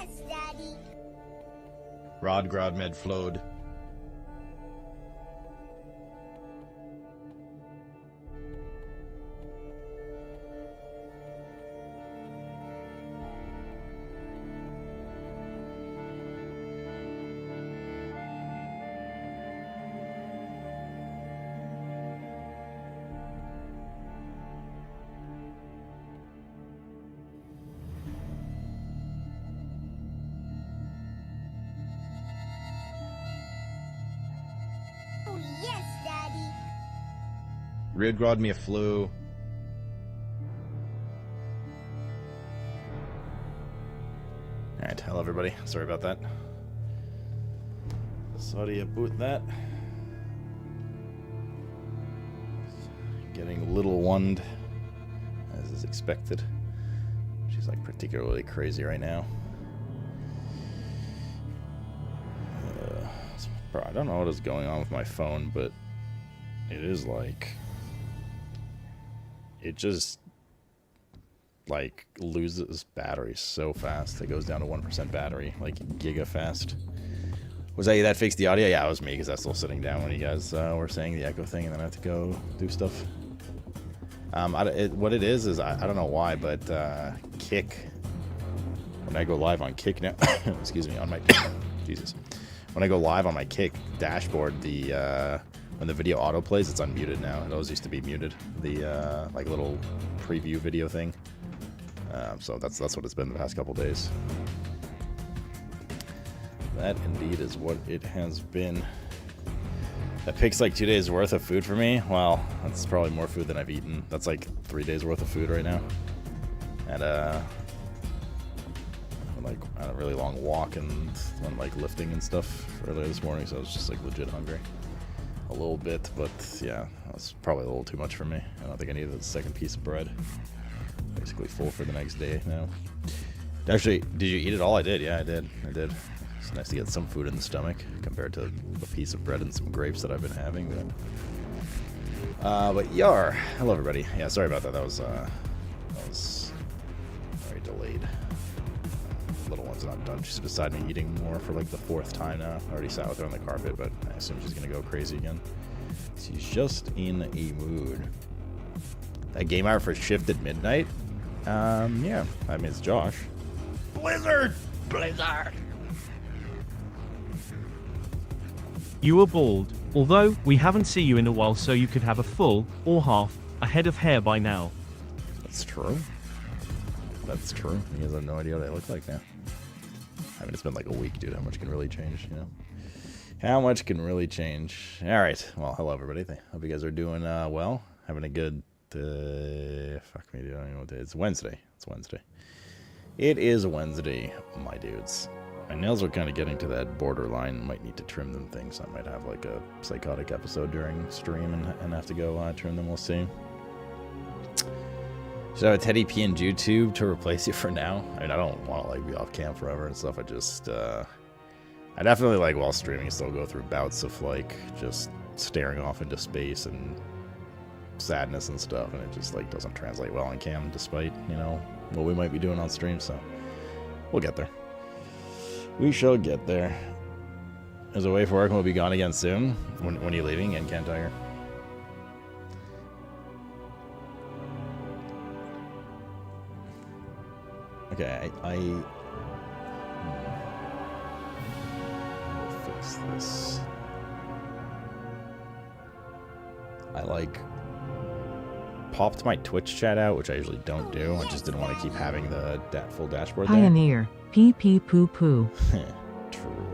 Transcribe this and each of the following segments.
yes, Daddy. Rod Grod Med flowed. Oh, yes, Daddy. Red Grod me a flu. Alright, hello everybody. Sorry about that. So do you boot that? Getting little one, as is expected. She's like particularly crazy right now. Bro, I don't know what is going on with my phone, but it is like, it just like loses battery so fast. It goes down to 1% battery, like giga fast. Was that you that fixed the audio? Yeah, it was me, because I was still sitting down when you guys were saying the echo thing, and then I have to go do stuff. What it is I don't know why, but Kick, when I go live on Kick now, excuse me, on my, Jesus. When I go live on my Kick dashboard, when the video auto plays, it's unmuted now. It always used to be muted. The like little preview video thing. So that's what it's been the past couple days. That indeed is what it has been. That picks like 2 days worth of food for me. Wow, that's probably more food than I've eaten. That's like 3 days worth of food right now. And like I had a really long walk and went like lifting and stuff earlier this morning, so I was just like legit hungry a little bit. But yeah, that's probably a little too much for me. I don't think I needed a second piece of bread. Basically full for the next day now. Actually, did you eat it all? I did. Yeah, I did. It's nice to get some food in the stomach compared to a piece of bread and some grapes that I've been having. But yar, hello everybody. Yeah, sorry about that. That was very delayed. Little one's not done. She's beside me eating more for like the 4th time now. I already sat with her on the carpet, but I assume she's gonna go crazy again. She's just in a mood. That game hour for shift at midnight? Yeah. I mean, it's Josh. Blizzard! You were bald, although we haven't seen you in a while, so you could have a full, or half, a head of hair by now. That's true. That's true. You guys have no idea what I look like now. I mean, it's been like a week, dude. How much can really change, you know? How much can really change? Alright. Well, hello, everybody. Hope you guys are doing well. Having a good... fuck me, dude. I don't even know what day. It's Wednesday. It's Wednesday. It is Wednesday, my dudes. My nails are kind of getting to that borderline. Might need to trim them things. I might have like a psychotic episode during stream and have to go trim them. We'll see. Should I have a Teddy P and YouTube to replace you for now? I mean, I don't want to like be off cam forever and stuff. I just, I definitely like while streaming still go through bouts of like just staring off into space and sadness and stuff, and it just like doesn't translate well on cam, despite, you know, what we might be doing on stream. So we'll get there. We shall get there. There's a way for work and we'll be gone again soon. When are you leaving? And Ken Tiger. Okay, I will fix this. I like popped my Twitch chat out, which I usually don't do. I just didn't want to keep having the full dashboard there. Pioneer. Pee pee poo poo. True.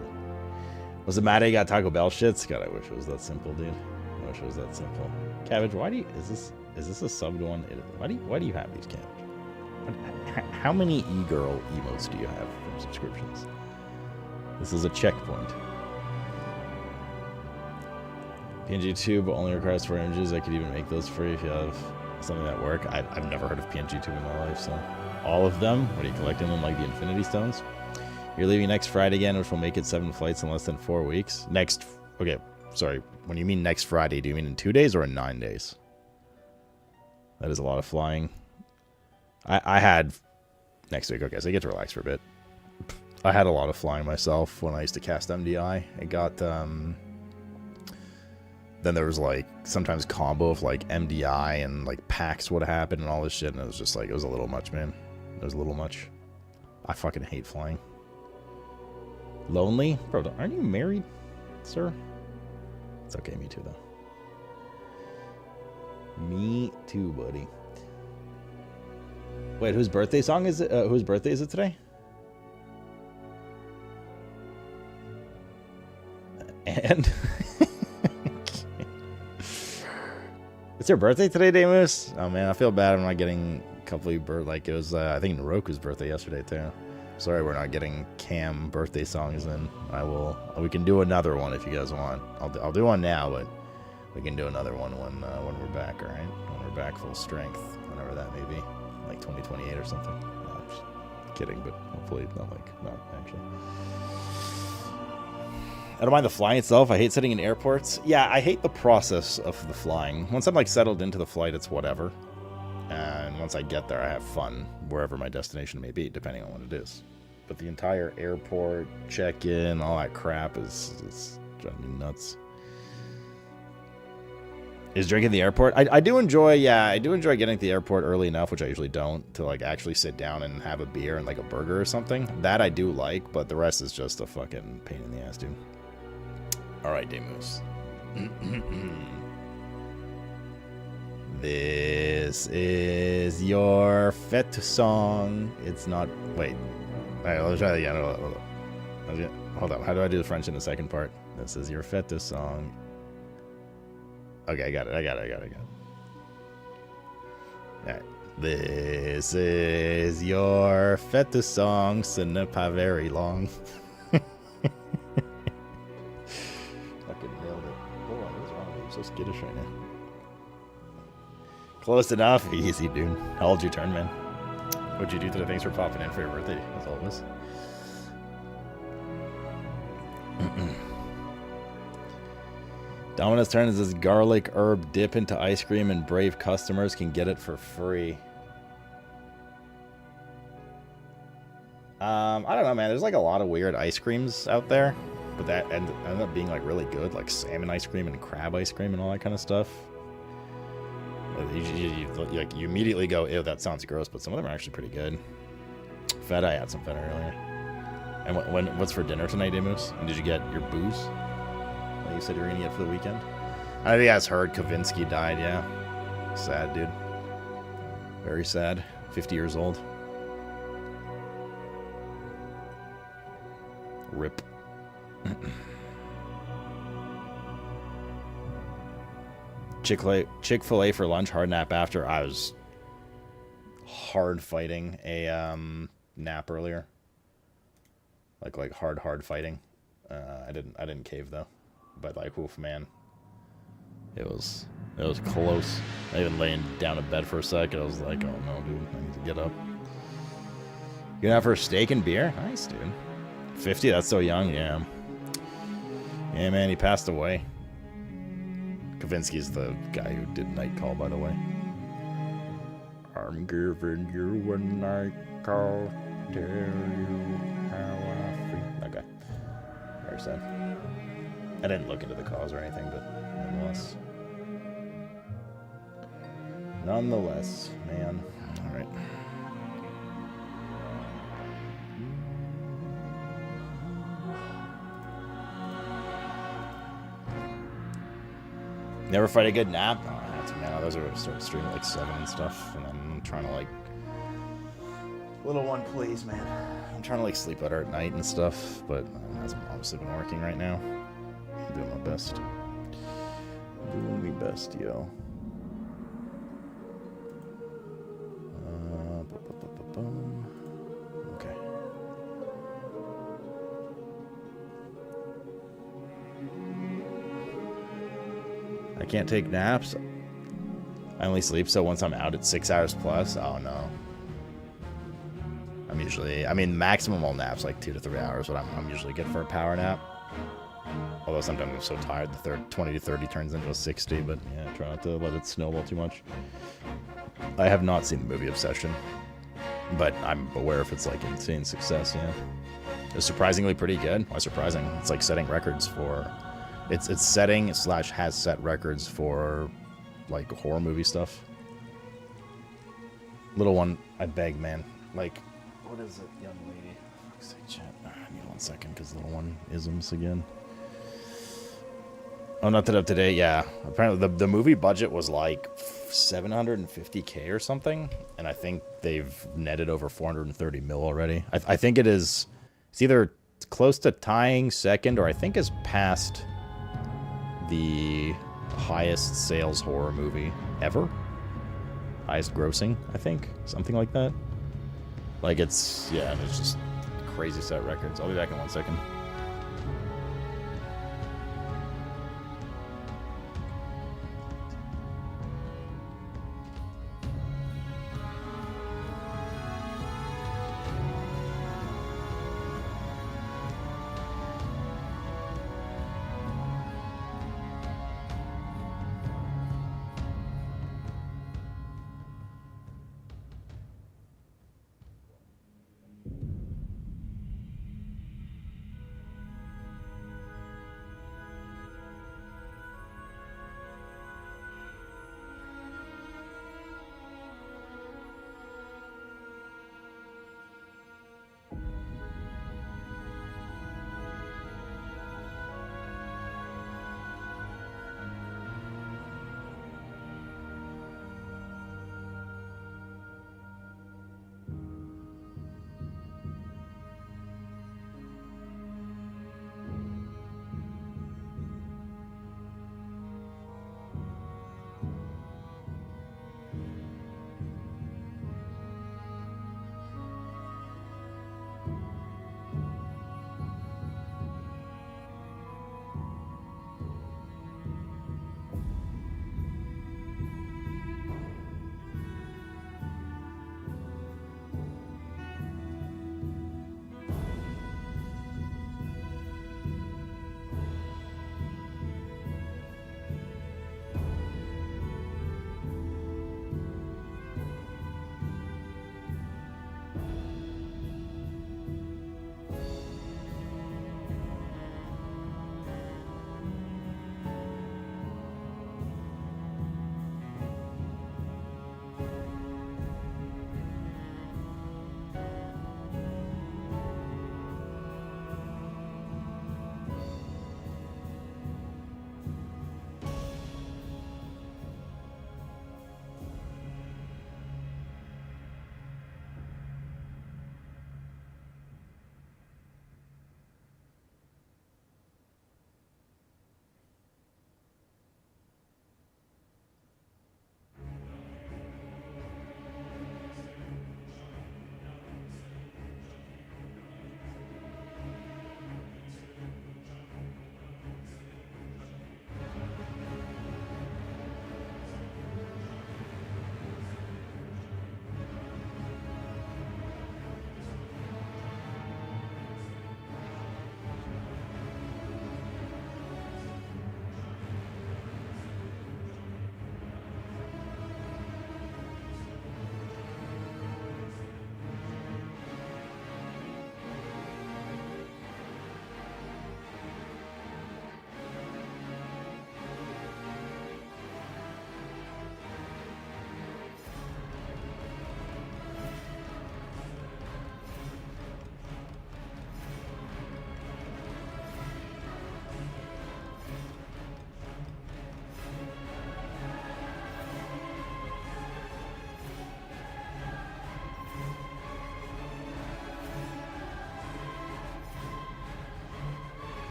Was it mad you got Taco Bell shits? God, I wish it was that simple, dude. I wish it was that simple. Cabbage, why do you... Is this a subbed one? Why do you have these, Cabbage? How many e-girl emotes do you have from subscriptions? This is a checkpoint. PNG Tube only requires 4 images. I could even make those free if you have something that work. I've never heard of PNG Tube in my life, so... All of them? What are you collecting them like the Infinity Stones? You're leaving next Friday again, which will make it 7 flights in less than 4 weeks. Okay, sorry. When you mean next Friday, do you mean in 2 days or in 9 days? That is a lot of flying. I had next week. Okay, so you get to relax for a bit. I had a lot of flying myself when I used to cast MDI. It got, then there was like sometimes combo of like MDI and like packs would happen and all this shit, and it was just like, it was a little much, man. It was a little much. I fucking hate flying. Lonely? Bro, aren't you married, sir? It's okay, me too, though. Me too, buddy. Wait, whose birthday song is it? Whose birthday is it today? And it's your birthday today, Damus? Oh man, I feel bad I'm not getting a couple of like it was I think Naroku's birthday yesterday too. Sorry we're not getting Cam birthday songs in. We can do another one if you guys want. I'll do one now, but we can do another one when we're back, alright? When we're back full strength, whenever that may be. Like 2028 or something. No, I'm just kidding, but hopefully not actually. I don't mind the flying itself. I hate sitting in airports. Yeah, I hate the process of the flying. Once I'm like settled into the flight, it's whatever. And once I get there, I have fun wherever my destination may be, depending on what it is. But the entire airport, check-in, all that crap is driving me nuts. Is drinking at the airport? I do enjoy getting to the airport early enough, which I usually don't, to like actually sit down and have a beer and like a burger or something. That I do like, but the rest is just a fucking pain in the ass, dude. Alright, Demus. This is your fete song. It's not... Wait. Alright, let's try that again. Hold on. How do I do the French in the second part? This is your fete song. Okay, I got it. Alright. This is your fete song. Ce n'est pas very long. So skittish right now. Close enough. Easy, dude. How old's your turn, man? What'd you do today? Thanks for popping in for your birthday. That's all it was. Dominus turn is this garlic herb dip into ice cream, and brave customers can get it for free. I don't know, man. There's like a lot of weird ice creams out there. But that ended up being like really good, like salmon ice cream and crab ice cream and all that kind of stuff. You immediately go, ew, that sounds gross, but some of them are actually pretty good. Feta, I had some feta earlier. And what's for dinner tonight, Demus? And did you get your booze that you said you were going to get for the weekend? I think I just heard Kavinsky died, yeah. Sad, dude. Very sad. 50 years old. Rip. Chick-fil-A for lunch, hard nap after. I was hard fighting a nap earlier. Like hard fighting. I didn't cave though. But like, oof, man. It was close. I even laying down in bed for a second. I was like, oh no, dude, I need to get up. You going out for a steak and beer? Nice, dude. 50? That's so young, yeah. Yeah, man, he passed away. Kavinsky's the guy who did Night Call, by the way. I'm giving you a night call, tell you how I feel. Okay. Very sad. I didn't look into the cause or anything, but nonetheless. Nonetheless, man. Alright. Never fight a good nap? Oh, that's, man, those are start streaming at like 7 and stuff, and then I'm trying to like... Little one, please, man. I'm trying to like sleep better at night and stuff, but I'm obviously been working right now. I'm doing my best. Doing my best, yo. Okay. I can't take naps. I only sleep so once I'm out at 6 hours plus. Oh no. I'm usually, I mean, maximum all naps like 2 to 3 hours, but I'm usually good for a power nap. Although sometimes I'm so tired, the 20 to 30 turns into a 60, but yeah, try not to let it snowball too much. I have not seen the movie Obsession, but I'm aware if it's like insane success, yeah. It's surprisingly pretty good. Why surprising? It's like setting records for... It's setting / has set records for, like, horror movie stuff. Little one, I beg, man. Like, what is it, young lady? Fuck's sake, chat. I need 1 second, because little one isms again. Oh, not that up to date. Yeah, apparently the movie budget was like 750K or something, and I think they've netted over 430 mil already. I think it's either close to tying second, or I think is past the highest sales horror movie ever. Highest grossing, I think, something like that. Like it's just crazy set records. I'll be back in 1 second.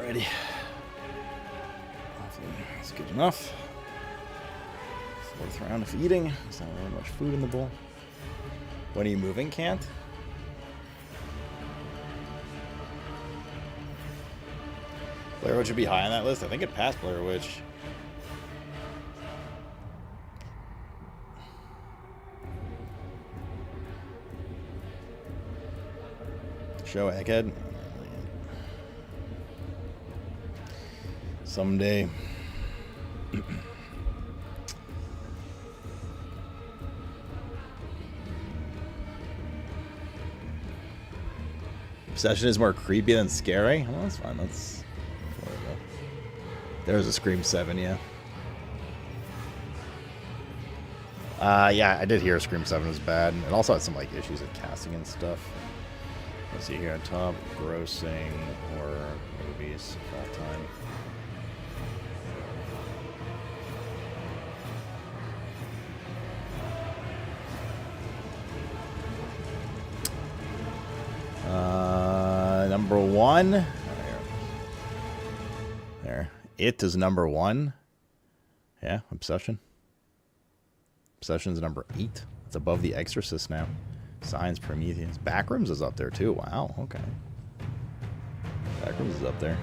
Alrighty. Hopefully that's good enough. 4th round of eating. There's not really much food in the bowl. When are you moving, Can't? Blair Witch would be high on that list. I think it passed Blair Witch. Show Egghead. Someday. Obsession is more creepy than scary. Well, that's fine. That's horrible. There's a Scream 7, yeah. Yeah, I did hear Scream 7 was bad. It also had some like issues with casting and stuff. Let's see here on top, grossing horror movies of all time. Number 1. There. It is number 1. Yeah, Obsession. Obsession's number 8. It's above The Exorcist now. Signs, Prometheus. Backrooms is up there too. Wow, okay. Backrooms is up there.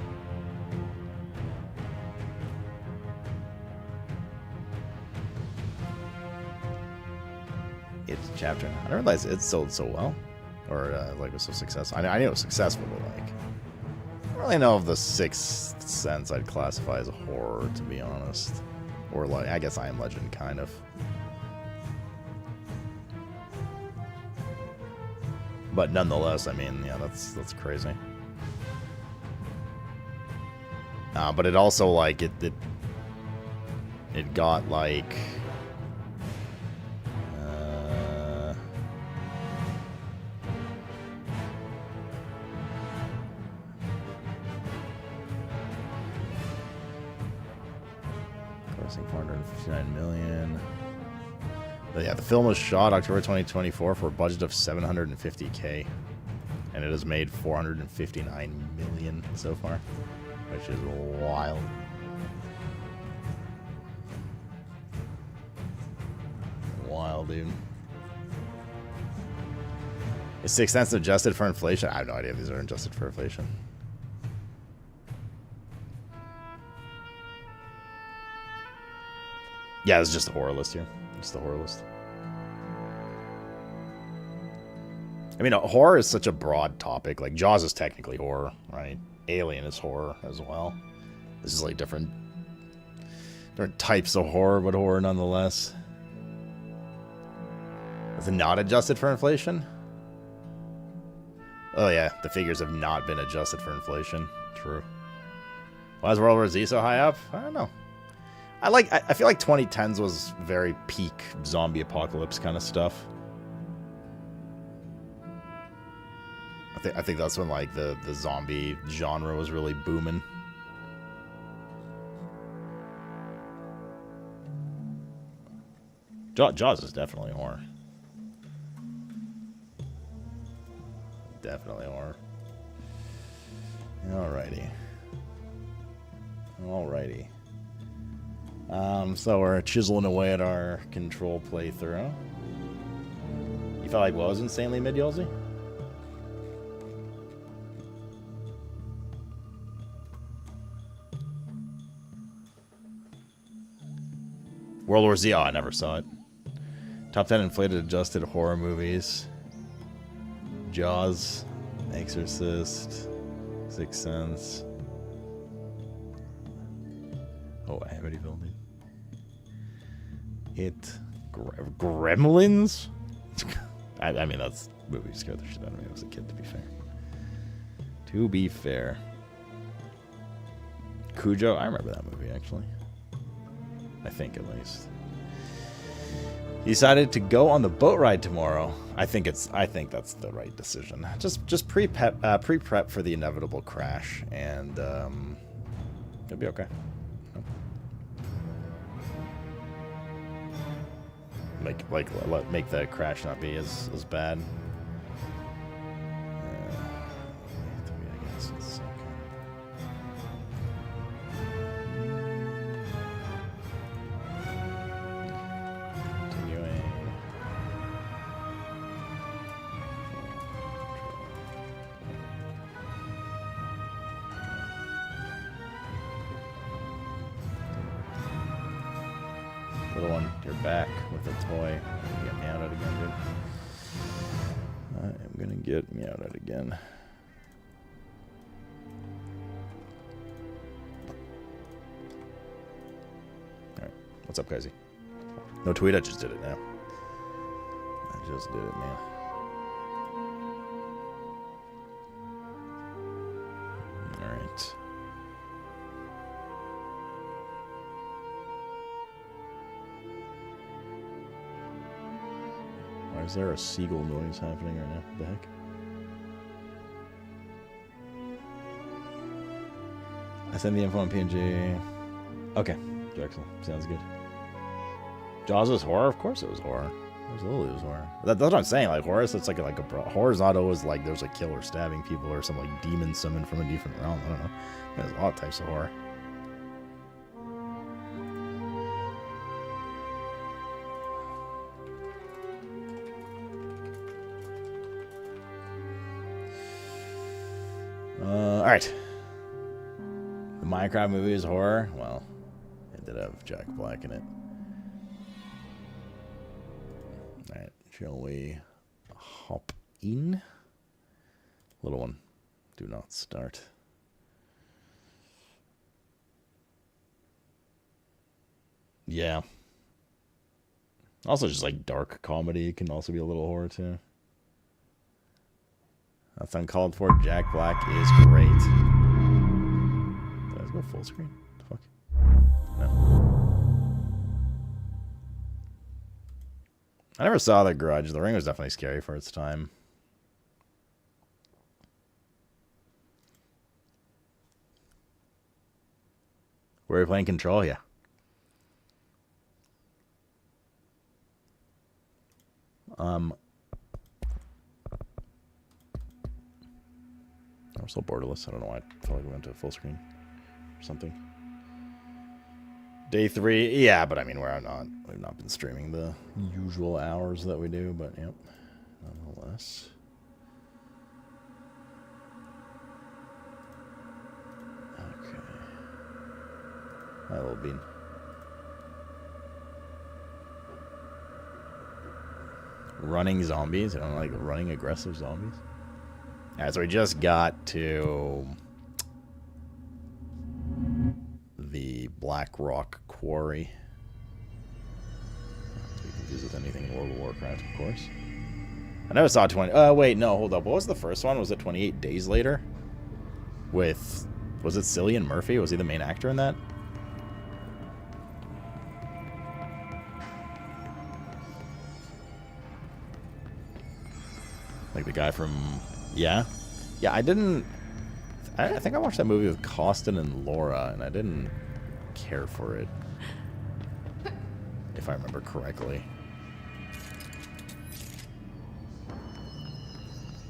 It's chapter. I didn't realize it sold so well. Or, like, was so successful. I knew it was successful, but, like, I don't really know if The Sixth Sense I'd classify as a horror, to be honest. Or, like, I guess I Am Legend, kind of. But nonetheless, I mean, yeah, that's crazy. But it also, like, it got, like... Grossing $459 million. But yeah, the film was shot October 2024 for a budget of $750K, and it has made $459 million so far, which is wild. Wild, dude. Is Sixth Sense adjusted for inflation? I have no idea if these are adjusted for inflation. Yeah, it's just a horror list here. Just the horror list. I mean, horror is such a broad topic. Like, Jaws is technically horror, right? Alien is horror as well. This is like different types of horror, but horror nonetheless. Is it not adjusted for inflation? Oh yeah, the figures have not been adjusted for inflation. True. Why is World War Z so high up? I don't know. I feel like 2010s was very peak zombie apocalypse kind of stuff. I think that's when like the zombie genre was really booming. Jaws is definitely horror. Definitely horror. Alrighty. Alrighty. So we're chiseling away at our control playthrough. You felt like what was insanely mid, Yolzy? World War Z. Oh, I never saw it. Top 10 inflated adjusted horror movies. Jaws, Exorcist, Sixth Sense. Oh, Amityville, dude. Gremlins? I mean, that's movie scared the shit out of me when I was a kid, to be fair. To be fair. Cujo, I remember that movie, actually. I think, at least. He decided to go on the boat ride tomorrow. I think that's the right decision. Just pre-prep for the inevitable crash, and it'll be okay. Make the crash not be as bad. Little one, you're back with a toy. I'm gonna get meowed at again, dude. I am gonna get meowed at again. Alright, what's up, Kaisi? No tweet, I just did it now. I just did it, man. Alright. Why is there a seagull noise happening right now? What the heck? I sent the info on PNG. Okay, excellent. Sounds good. Jaws was horror? Of course it was horror. Absolutely it was horror. That's what I'm saying. Like, horror, it's like a horror's not always like there's a killer stabbing people or some like demon summoned from a different realm. I don't know. There's a lot of types of horror. Alright. The Minecraft movie is horror? Well, it did have Jack Black in it. Alright, shall we hop in? Little one, do not start. Yeah. Also, just like dark comedy can also be a little horror too. That's uncalled for. Jack Black is great. Did I go full screen? Fuck. No. I never saw The Grudge. The Ring was definitely scary for its time. Were you playing Control? Yeah. I'm still borderless. I don't know why I felt like we went to full screen or something. Day 3, yeah, but I mean we've not been streaming the usual hours that we do, but yep, nonetheless. Okay. Hi, little bean. Running zombies. I don't like running aggressive zombies. Alright, so we just got to the Black Rock Quarry. Not to be confused with anything in World of Warcraft, of course. I never saw 20... wait, no, hold up. What was the first one? Was it 28 Days Later? With... Was it Cillian Murphy? Was he the main actor in that? Like the guy from... Yeah? Yeah, I didn't... I think I watched that movie with Costin and Laura, and I didn't care for it. If I remember correctly.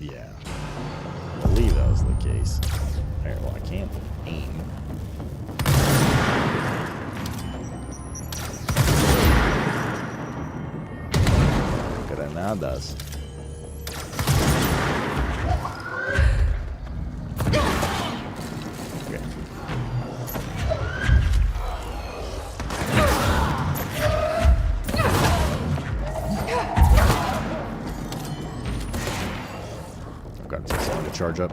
Yeah. I believe that was the case. Alright, well, I can't aim. Granadas. Charge up.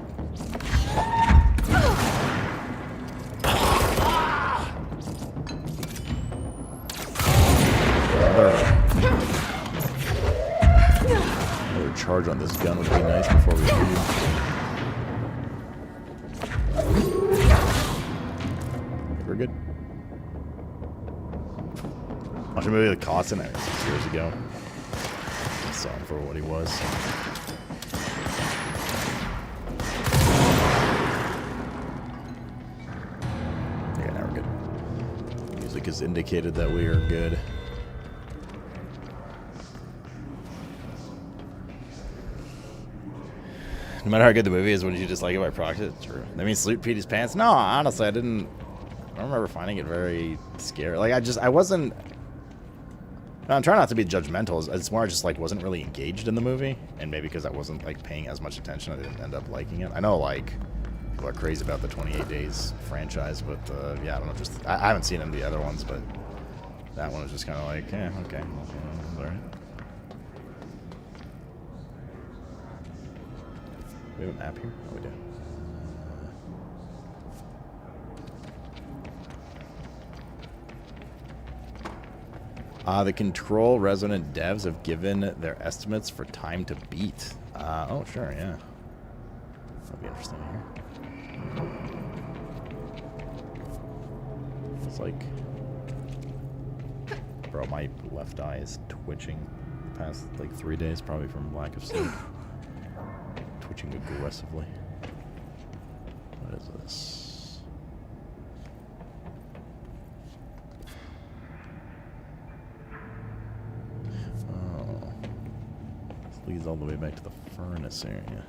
Another charge on this gun would be nice before we leave. We're good. Watched a movie with Costin 6 years ago. I saw him for what he was. Has indicated that we are good. No matter how good the movie is, wouldn't you just like it by proxy? It's true. I mean, Salute Petey's Pants? No, honestly, I don't remember finding it very scary. Like, I wasn't... I'm trying not to be judgmental. It's more I just, like, wasn't really engaged in the movie. And maybe because I wasn't, like, paying as much attention, I didn't end up liking it. I know, like... People are crazy about the 28 Days franchise, but yeah, I don't know. Just I haven't seen any of the other ones, but That one was just kind of like, yeah, okay, all right. We have a map here? Oh, we do. The Control Resonant devs have given their estimates for time to beat. Oh, sure, yeah. That'll be interesting here. It's like... Bro, my left eye is twitching the past, like, 3 days, probably from lack of sleep. Twitching aggressively. What is this? Oh. This leads all the way back to the furnace area.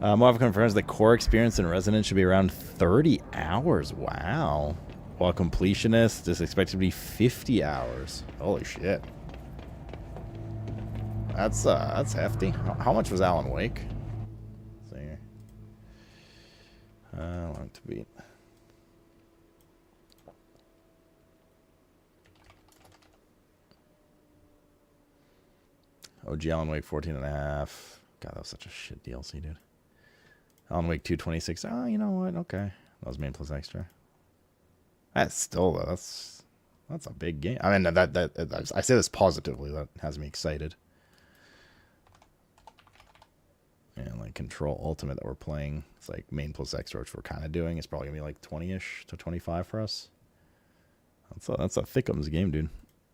Moab confirms the core experience in Resonant should be around 30 hours. Wow. While completionist is expected to be 50 hours. Holy shit. That's hefty. How much was Alan Wake? Let's see here. Long to beat. OG Alan Wake 14 and a half. God, that was such a shit DLC, dude. Alan Wake 226. Oh, you know what? Okay. That was main plus extra. That's still, though, that's a big game. I mean, I say this positively. That has me excited. And like Control Ultimate that we're playing, it's like main plus extra, which we're kind of doing. It's probably gonna be like 20-ish to 25 for us. That's a thickums game, dude.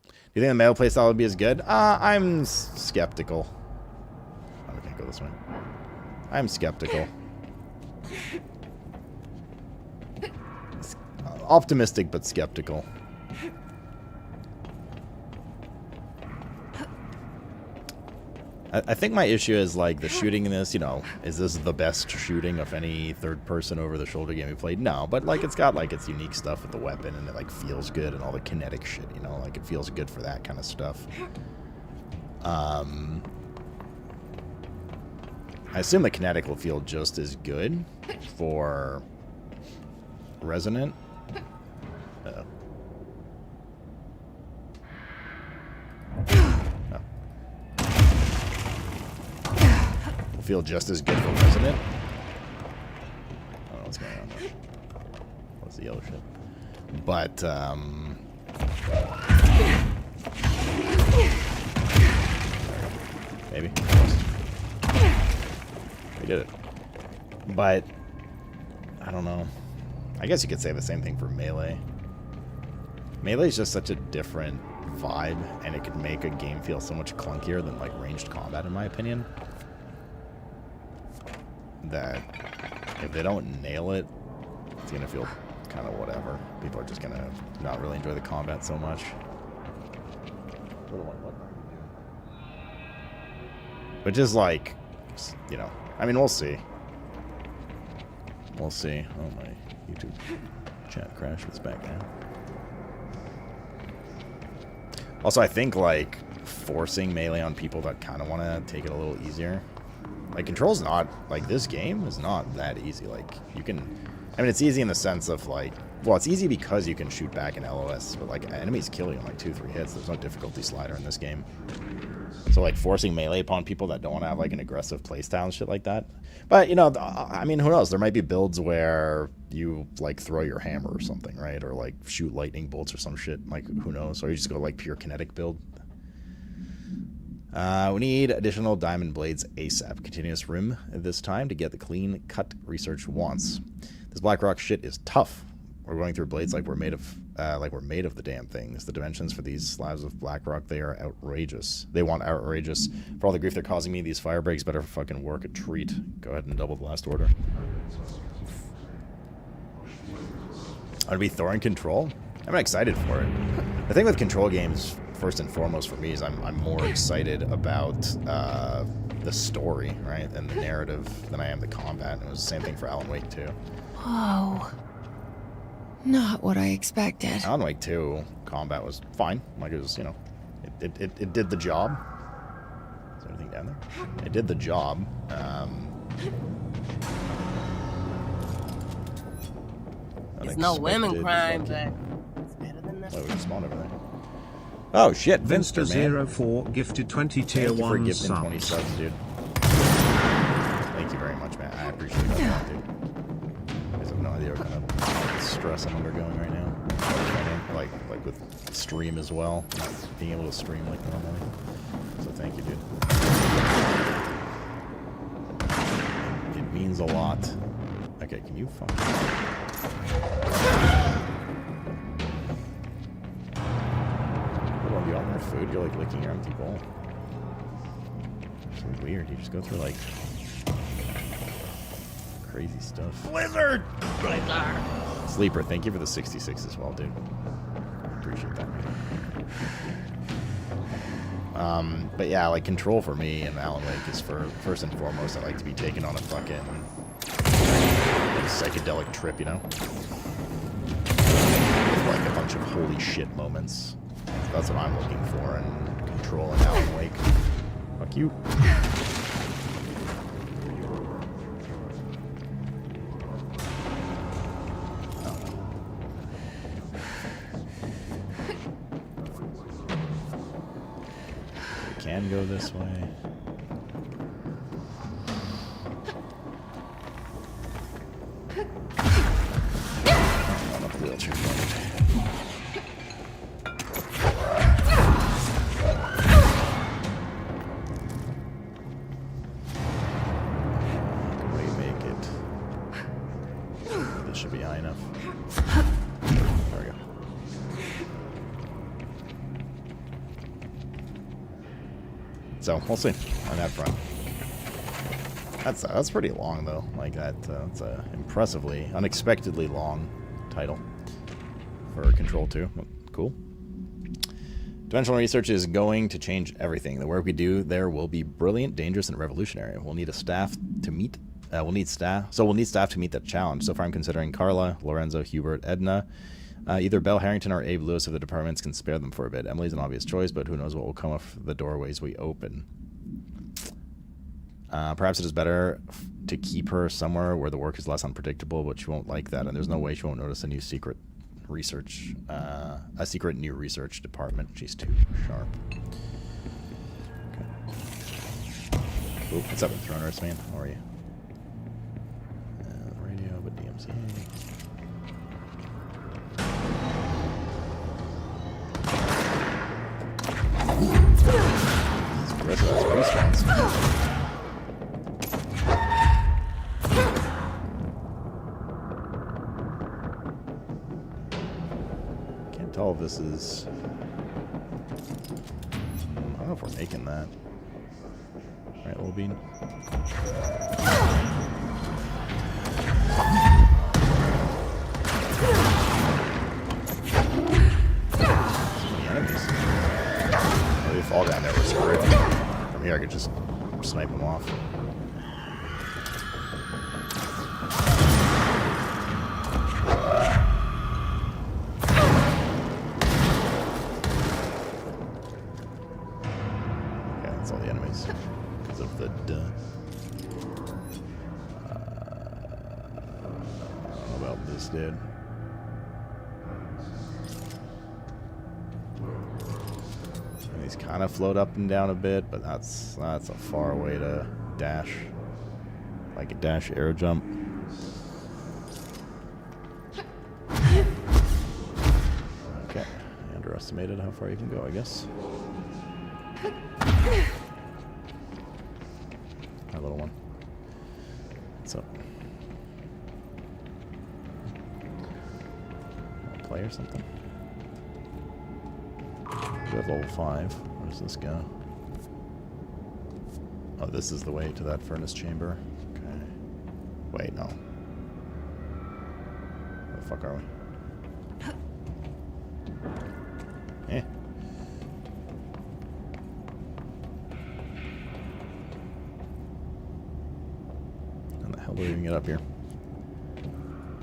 Do you think the melee playstyle would be as good? I'm skeptical. Oh, we can't go this way. I'm skeptical. Optimistic but skeptical. I think my issue is like the shooting in this, you know, is this the best shooting of any third person over the shoulder game we played? No, but like it's got like its unique stuff with the weapon and it like feels good and all the kinetic shit, you know, like it feels good for that kind of stuff. I assume the kinetic will feel just as good for Resonant. Uh-oh. Will feel just as good for Resonant. I don't know what's going on there. What's the yellow shit? But, maybe. We did it. But, I don't know. I guess you could say the same thing for Melee. Melee is just such a different vibe, and it could make a game feel so much clunkier than, like, ranged combat, in my opinion. That if they don't nail it, it's gonna feel kind of whatever. People are just gonna not really enjoy the combat so much. Which is like, you know, I mean, we'll see. We'll see. Oh, my YouTube chat crashed. It's back now. Also, I think, like, forcing melee on people that kind of want to take it a little easier. Like, Control's not, like, this game is not that easy. Like, you can, I mean, it's easy in the sense of, like, well, it's easy because you can shoot back in LOS, but, like, enemies kill you in, like, 2-3 hits. There's no difficulty slider in this game. So, like, forcing melee upon people that don't want to have, like, an aggressive playstyle and shit like that. But, you know, I mean, who knows? There might be builds where you, like, throw your hammer or something, right? Or, like, shoot lightning bolts or some shit. Like, who knows? Or you just go, like, pure kinetic build. We need additional diamond blades ASAP. Continuous rim this time to get the clean cut research wants. This Blackrock shit is tough. We're going through blades like we're made of the damn things. The dimensions for these slabs of Blackrock, they are outrageous. They want outrageous. For all the grief they're causing me, these fire breaks better fucking work a treat. Go ahead and double the last order. I'd be Thor in Control. I'm excited for it. The thing with Control games, first and foremost for me, is I'm more excited about the story, right, and the narrative than I am the combat. And it was the same thing for Alan Wake 2. Whoa. Not what I expected. Alan Wake 2 combat was fine. Like, it was, you know, it did the job. Is there anything down there? It did the job. It's no women crime, but it's better than Wait, we just spawned over there. Oh shit, Vinster, man. Vinster04 gifted 20 tier Thank you for 1 gifting subs. 20 subs, dude. Thank you very much, man. I appreciate that, dude. You guys have no idea what kind of stress I'm undergoing right now. Like with stream as well. Not being able to stream like normally. So thank you, dude. It means a lot. Okay, can you fucking... Hold on, you want more food? You're like licking your empty bowl. So weird. You just go through like crazy stuff. Blizzard! Sleeper, thank you for the 66 as well, dude. Appreciate that. But yeah, like Control for me and Alan Wake is for first and foremost. I like to be taken on a fucking like, psychedelic trip, you know, with like a bunch of holy shit moments. That's what I'm looking for in Control and Alan Wake. Fuck you. Can go this way. Not up the wheelchair. Can we make it? This should be high enough. There we go. So we'll see on that front. That's pretty long though. Like that's a impressively, unexpectedly long title for Control 2. Cool. Dimensional research is going to change everything. The work we do there will be brilliant, dangerous, and revolutionary. We'll need staff to meet that challenge. So far, I'm considering Carla, Lorenzo, Hubert, Edna. Either Belle Harrington or Abe Lewis if the departments can spare them for a bit. Emily's an obvious choice, but who knows what will come of the doorways we open. Perhaps it is better to keep her somewhere where the work is less unpredictable, but she won't like that, and there's no way she won't notice a new secret research, a secret new research department. She's too sharp. Okay. Oop, what's up, Throne Earths, man? How are you? Radio, but DMCA. The rest of those respawns. Can't tell if this is... I don't know if we're making that. Alright, little bean. Enemies. Oh, they fall down there with spread. From here I could just snipe them off. Yeah, that's all the enemies. Because of the I don't know about this dude. These kind of float up and down a bit, but that's a far way to dash. Like a dash air jump. Okay, I underestimated how far you can go, I guess. Hi, little one. What's up? Wanna play or something? We have level 5. Where does this go? Oh, this is the way to that furnace chamber. Okay. Wait, no. Where the fuck are we? Eh. How the hell do we even get up here?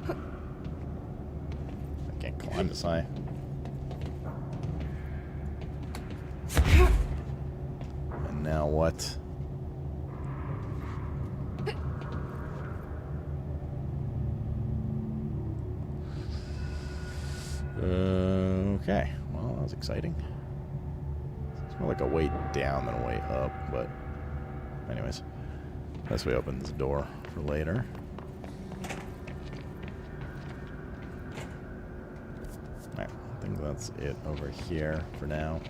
I can't climb this high. And now what? Okay. that was exciting. It's more like a way down than a way up, but anyways. This way opens the door for later. Alright, I think that's it over here for now.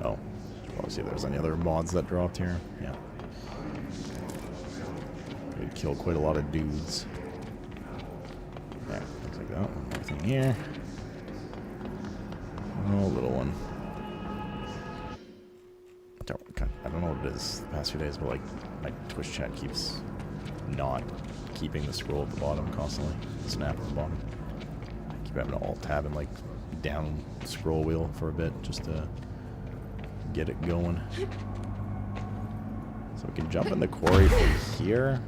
Oh, let's see if there's any other mods that dropped here. Yeah. We killed quite a lot of dudes. Yeah, looks like that. One more thing here. Oh, little one. I don't know what it is the past few days, but like my Twitch chat keeps not keeping the scroll at the bottom constantly. The snap at the bottom. I keep having to alt tab and like down scroll wheel for a bit just to get it going. So we can jump in the quarry from here.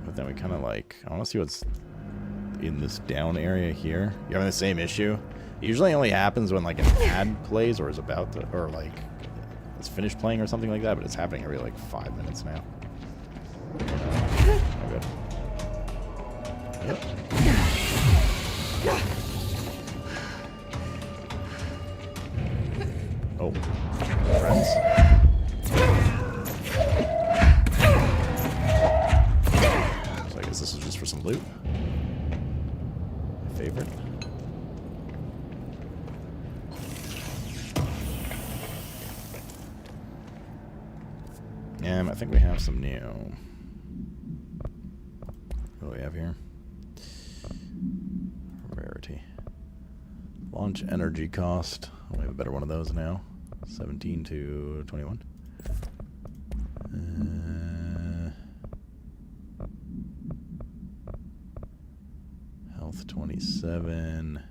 But then we kind of like, I want to see what's in this down area here. You're having the same issue? It usually only happens when like an ad plays or is about to, or like it's finished playing or something like that, but it's happening every like 5 minutes now. Oh, good. Yep. Oh, friends. So I guess this is just for some loot. My favorite. I think we have some new. What do we have here? Rarity. Launch energy cost. We have a better one of those now. 17 to 21. Health 27.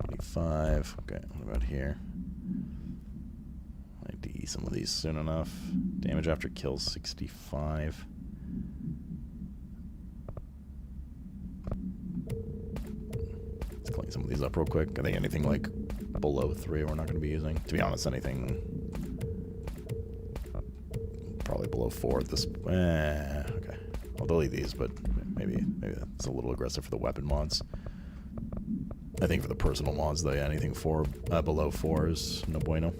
25. Okay, what about here? I need to eat some of these soon enough. Damage after kill 65. Let's clean some of these up real quick. I think anything like below 3 we're not going to be using. To be honest, anything probably below 4 at this. Okay, I'll delete these, but maybe that's a little aggressive for the weapon mods. I think for the personal mods, though, yeah, anything below 4 is no bueno.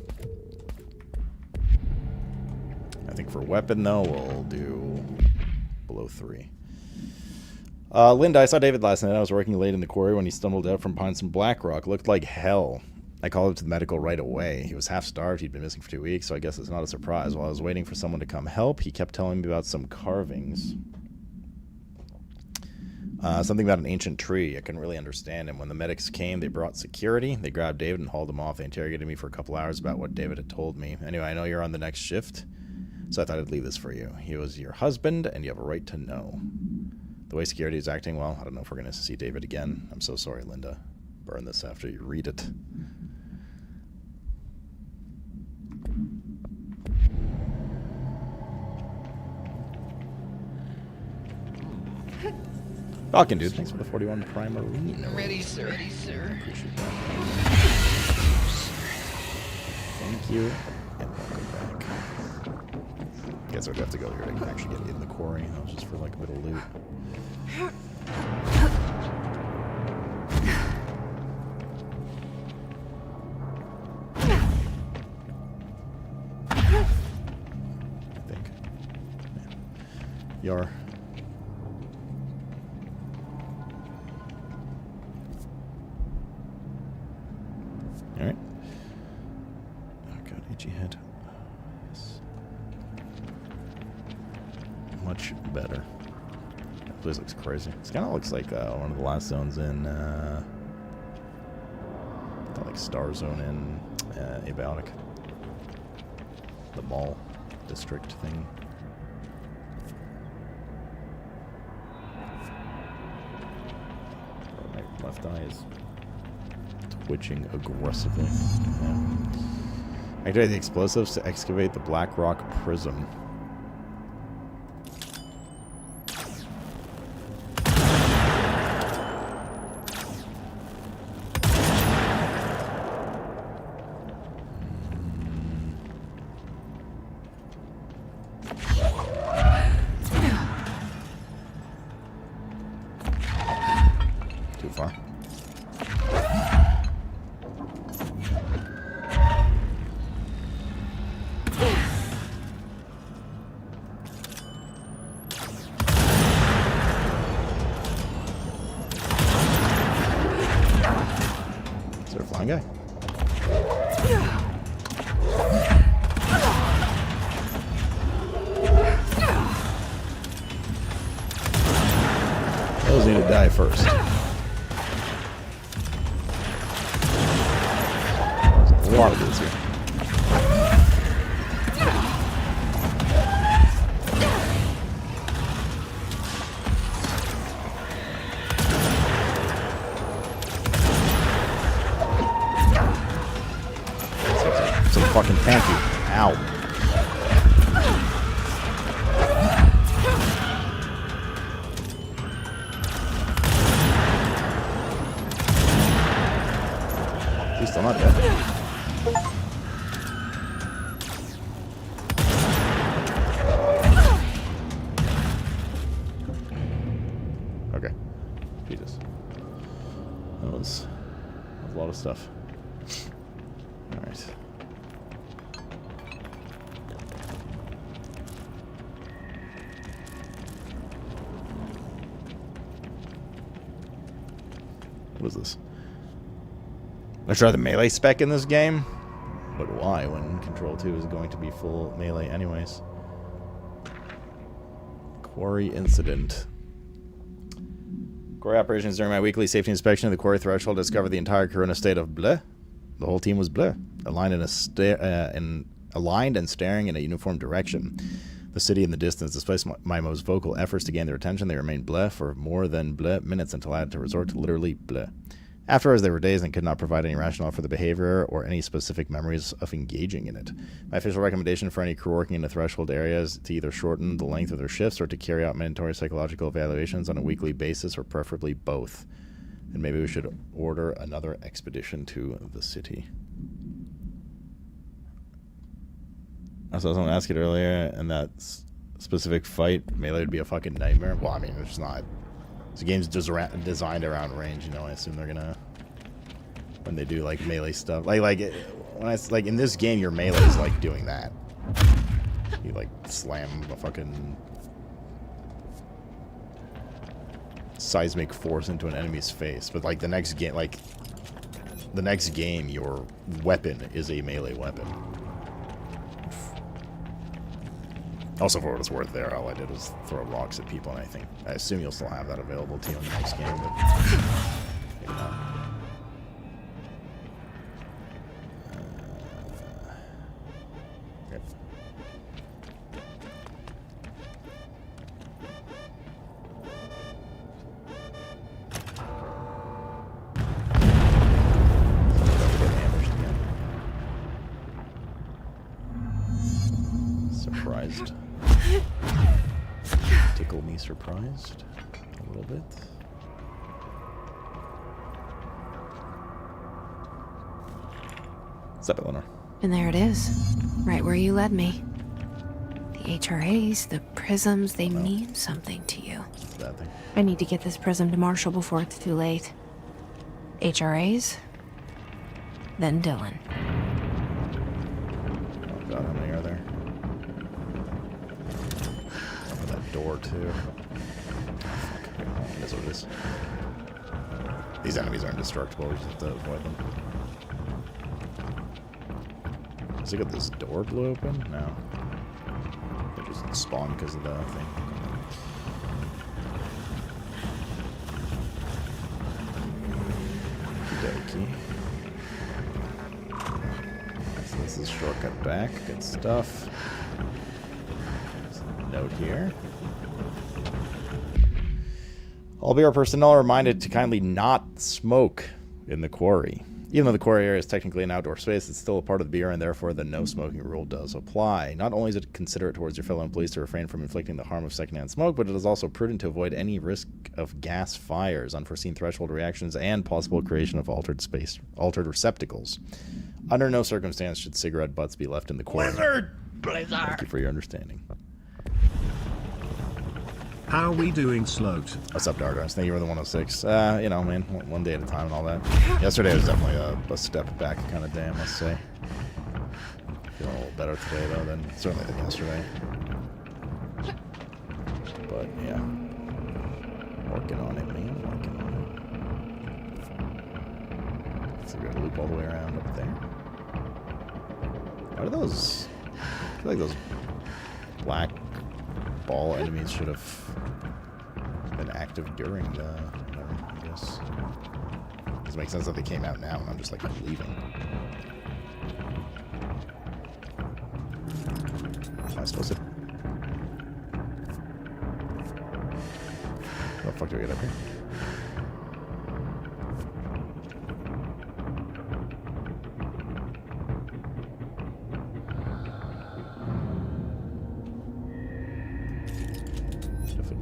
I think for weapon, though, we'll do below 3. Linda, I saw David last night. I was working late in the quarry when he stumbled out from behind some black rock. Looked like hell. I called him to the medical right away. He was half starved. He'd been missing for 2 weeks, so I guess it's not a surprise. While I was waiting for someone to come help, he kept telling me about some carvings. Something about an ancient tree. I couldn't really understand him. When the medics came, they brought security. They grabbed David and hauled him off. They interrogated me for a couple hours about what David had told me. Anyway, I know you're on the next shift, so I thought I'd leave this for you. He was your husband, and you have a right to know. The way security is acting, well, I don't know if we're going to see David again. I'm so sorry, Linda. Burn this after you read it. Falcon, dude. Thanks for the 41 primarine. Ready, sir. Ready, sir. Appreciate that. Thank you. And welcome back. Guess I'd have to go here to actually get in the quarry. That was just for like a bit of loot. I think. Yeah. Yar. Alright. Oh god, itchy head. Yes. Much better. That place looks crazy. This kind of looks like one of the last zones in, like Star Zone in Abiotic. The mall district thing. My left eye is twitching aggressively. Yeah. Activate the explosives to excavate the Black Rock Prism. guy. Those need to die first. There's a lot of dudes here. Some fucking tanky. Ow. He's still not dead. Okay. Jesus. That was a lot of stuff. Alright. What is this? Let's try the melee spec in this game. But why when Control 2 is going to be full melee anyways? Quarry incident. Quarry operations during my weekly safety inspection of the quarry threshold discovered the entire crew in a state of bleh. The whole team was bleh, aligned and staring in a uniform direction. The city in the distance, despite my most vocal efforts to gain their attention, they remained bleh for more than bleh minutes until I had to resort to literally bleh. Afterwards, they were dazed and could not provide any rationale for the behavior or any specific memories of engaging in it. My official recommendation for any crew working in the threshold area is to either shorten the length of their shifts or to carry out mandatory psychological evaluations on a weekly basis, or preferably both. And maybe we should order another expedition to the city. I saw someone ask it earlier, and that specific fight, melee would be a fucking nightmare. Well, I mean, it's not. The game's designed around range, you know. I assume they're gonna, when they do like melee stuff, like in this game, your melee is like doing that. You like slam a fucking seismic force into an enemy's face, but like the next game, your weapon is a melee weapon. Also, for what it's worth, there, all I did was throw rocks at people, and I assume you'll still have that available to you in the next game, but maybe not. Okay. Surprised. Tickle me surprised a little bit. What's up, Eleanor? And there it is, right where you led me. The HRAs, the prisms, they mean something to you. Bad thing. I need to get this prism to Marshall before it's too late. HRAs, then Dylan. Oh god, how many are there? Open that door too. Fuck. It is what it is. These enemies are indestructible, we just have to avoid them. Does it get this door blew open? No. They just spawn because of that thing. Okey-dokey. So this is shortcut back. Good stuff. There's a note here. All BR personnel are reminded to kindly not smoke in the quarry. Even though the quarry area is technically an outdoor space, it's still a part of the BR, and therefore the no smoking rule does apply. Not only is it considerate towards your fellow employees to refrain from inflicting the harm of secondhand smoke, but it is also prudent to avoid any risk of gas fires, unforeseen threshold reactions, and possible creation of altered receptacles. Under no circumstance should cigarette butts be left in the quarry. Blizzard! Thank you for your understanding. How are we doing, Sloat? What's up, Dardos? Thank you for the 106. You know, man, one day at a time and all that. Yesterday was definitely a step back kind of day, I must say. Feeling a little better today, though, certainly than yesterday. But, yeah. Working on it, man. Working on So we gotta loop all the way around up there. What are those? I feel like those black ball enemies should have been active during the. Whatever, I guess. Does it make sense that they came out now and I'm just like leaving? Am I supposed to? How the fuck do I get up here?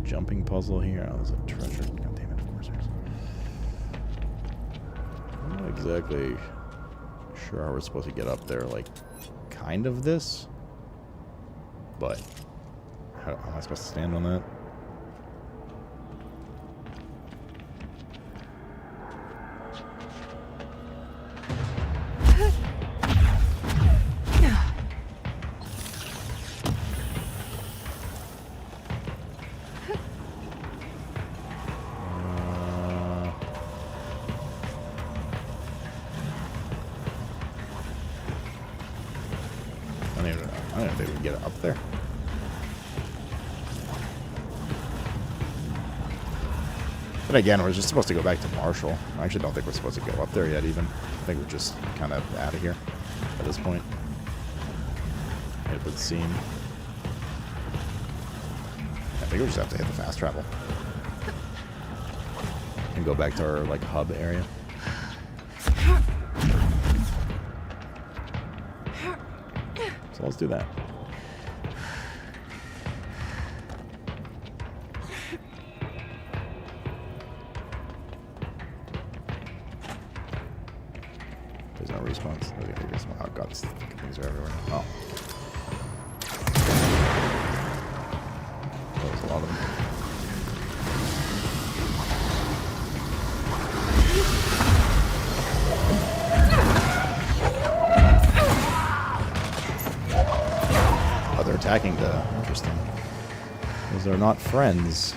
Jumping puzzle here. Oh, there's a treasure. God damn it, of course there's. I'm not exactly sure how we're supposed to get up there. Like, kind of this. But, how am I supposed to stand on that? I don't know if they would get it up there. But again, we're just supposed to go back to Marshall. I actually don't think we're supposed to go up there yet even. I think we're just kind of out of here at this point. It would seem. I think we just have to hit the fast travel. And go back to our, like, hub area. So let's do that. There's no response. There's no response. Oh god, these things are everywhere. Oh. There's a lot of them. Attacking the interesting. Those are not friends.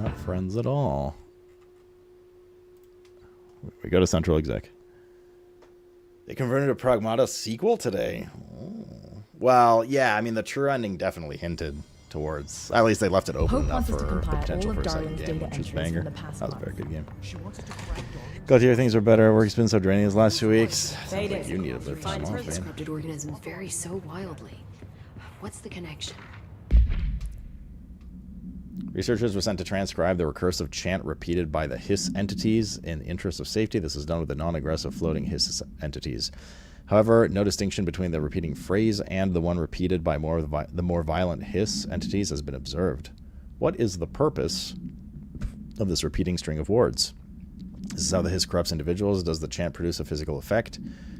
Not friends at all. We go to Central Exec. They converted a Pragmata sequel today. Oh. Well, yeah, I mean the true ending definitely hinted towards. At least they left it open enough for the potential for a second game, which is banger. That was a very good game. Glad to hear things are better. Work's been so draining these last 2 weeks. Sounds like you need a bit of time off, man. Scripted organisms vary so wildly. What's the connection? Researchers were sent to transcribe the recursive chant repeated by the hiss entities in the interest of safety. This is done with the non-aggressive floating hiss entities. However, no distinction between the repeating phrase and the one repeated by the more violent hiss entities has been observed. What is the purpose of this repeating string of words? This is how the hiss corrupts individuals. Does the chant produce a physical effect?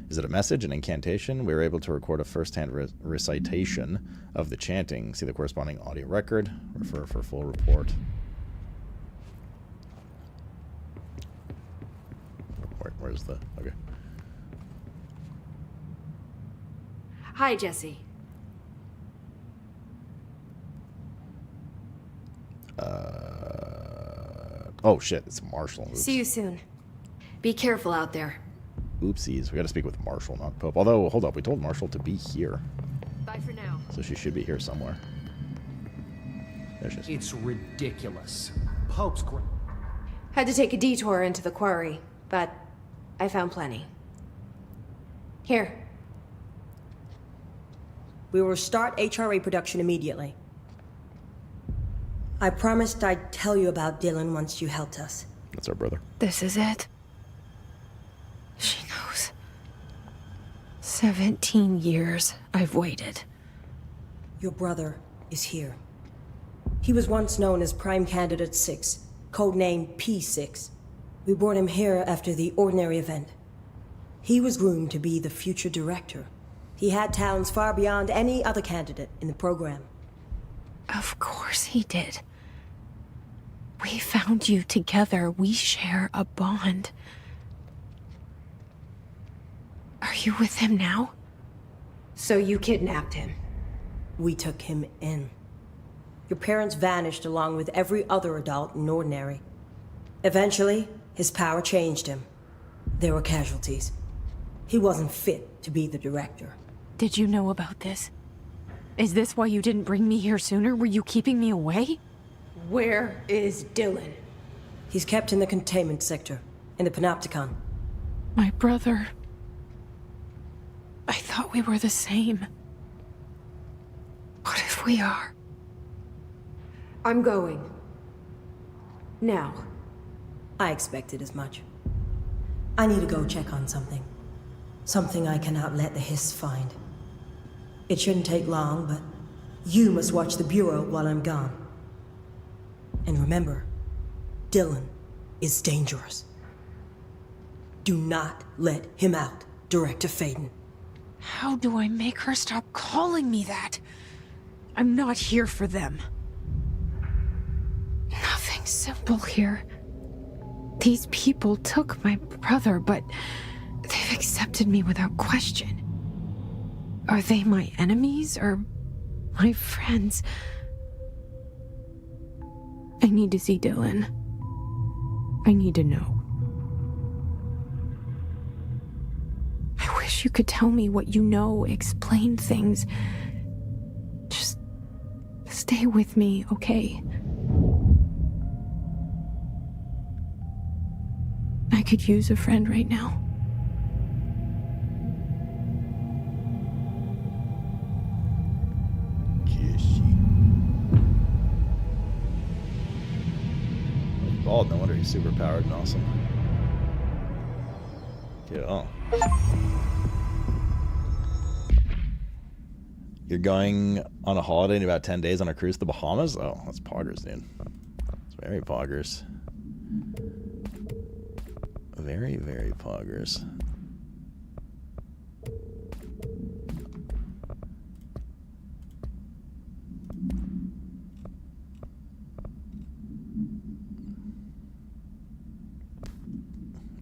Is it a message, an incantation? We were able to record a first-hand recitation of the chanting. See the corresponding audio record. Refer for full report. Where's the... Okay. Hi, Jesse. Oh shit, it's Marshall. Oops. See you soon. Be careful out there. Oopsies, we gotta speak with Marshall, not Pope. Although, hold up, we told Marshall to be here. Bye for now. So she should be here somewhere. There she is. It's ridiculous. Pope's great. Had to take a detour into the quarry, but I found plenty. Here. We will start HRA production immediately. I promised I'd tell you about Dylan once you helped us. That's our brother. This is it. She knows. 17 years I've waited. Your brother is here. He was once known as Prime Candidate 6, codenamed P6. We brought him here after the ordinary event. He was groomed to be the future director. He had talents far beyond any other candidate in the program. Of course he did. We found you together. We share a bond. Are you with him now? So you kidnapped him? We took him in. Your parents vanished along with every other adult in Ordinary. Eventually, His power changed him. There were casualties. He wasn't fit to be the director. Did you know about this? Is this why you didn't bring me here sooner? Were you keeping me away? Where is Dylan? He's kept in the containment sector, in the Panopticon. My brother. I thought we were the same. What if we are? I'm going. Now. I expected as much. I need to go check on something. Something I cannot let the Hiss find. It shouldn't take long, but you must watch the Bureau while I'm gone. And remember, Dylan is dangerous. Do not let him out, Director Faden. How do I make her stop calling me that? I'm not here for them. Nothing simple here. These people took my brother, but they've accepted me without question. Are they my enemies or my friends? I need to see Dylan. I need to know. I wish you could tell me what you know, explain things. Just stay with me, okay? I could use a friend right now. Bald, no wonder he's super powered and awesome. Yeah. You're going on a holiday in about 10 days on a cruise to the Bahamas? Oh, that's poggers, dude. It's very poggers. Very, very poggers.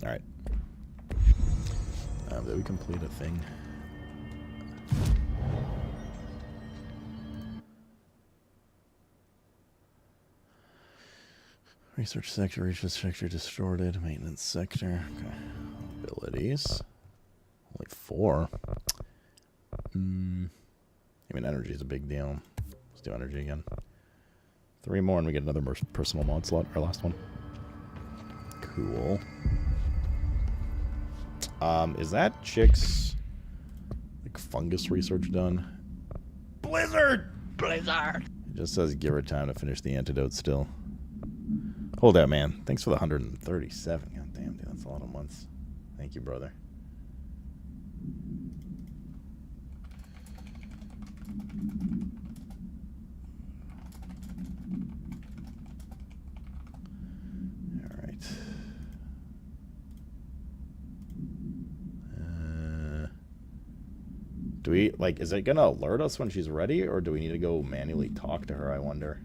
Alright. Did we complete a thing? Research sector, research sector distorted, maintenance sector. Okay. Abilities. Only 4. I mean, energy is a big deal. Let's do energy again. 3 more and we get another personal mod slot, our last one. Cool. Is that chick's like fungus research done? Blizzard! Blizzard! It just says give her time to finish the antidote still. Hold out, man. Thanks for the 137. God damn, dude, that's a lot of months. Thank you, brother. Alright. Do we, like, is it gonna alert us when she's ready, or do we need to go manually talk to her, I wonder?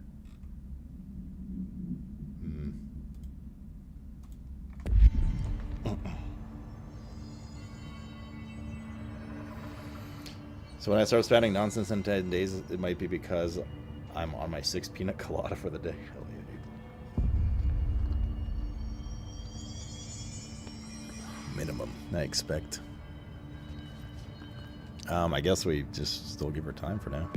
So when I start spending nonsense in 10 days, it might be because I'm on my 6th peanut colada for the day. Hell yeah, dude. Minimum, I expect. I guess we just still give her time for now.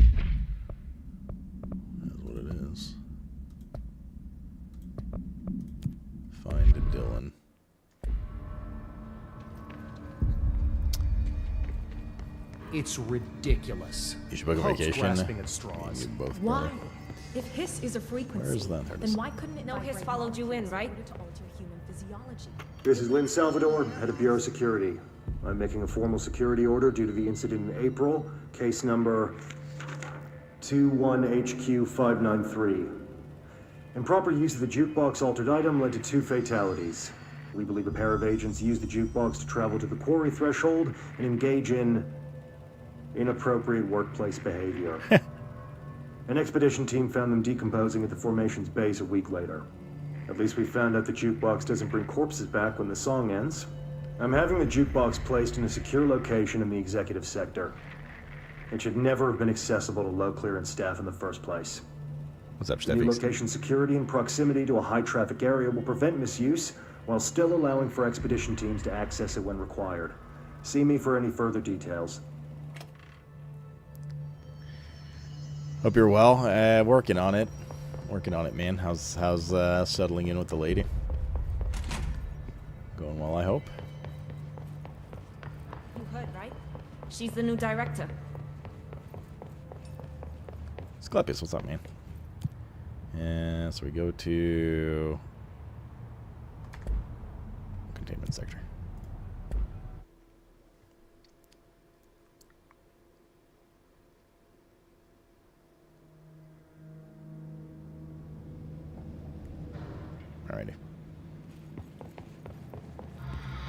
That's what it is. Find Dylan. It's ridiculous. You should book a Pope's vacation. grasping at straws. You both Why? better. If hiss is a frequency, Where is that? then why couldn't it No vibrate hiss followed you in, right? in order to alter human physiology? This is Lynn Salvador, head of Bureau Security. I'm making a formal security order due to the incident in April, case number 21HQ593. Improper use of the jukebox altered item led to 2 fatalities. We believe a pair of agents used the jukebox to travel to the quarry threshold and engage in inappropriate workplace behavior. An expedition team found them decomposing at the formation's base a week later. At least we found out the jukebox doesn't bring corpses back when the song ends. I'm having the jukebox placed in a secure location in the executive sector. It should never have been accessible to low clearance staff in the first place. What's up, New Steffi? location security and proximity to a high traffic area will prevent misuse while still allowing for expedition teams to access it when required. See me for any further details. Hope you're well. Working on it. Working on it, man. How's settling in with the lady? Going well, I hope. You heard, right? She's the new director. Asclepius, what's up, man? And so we go to containment sector. Alrighty.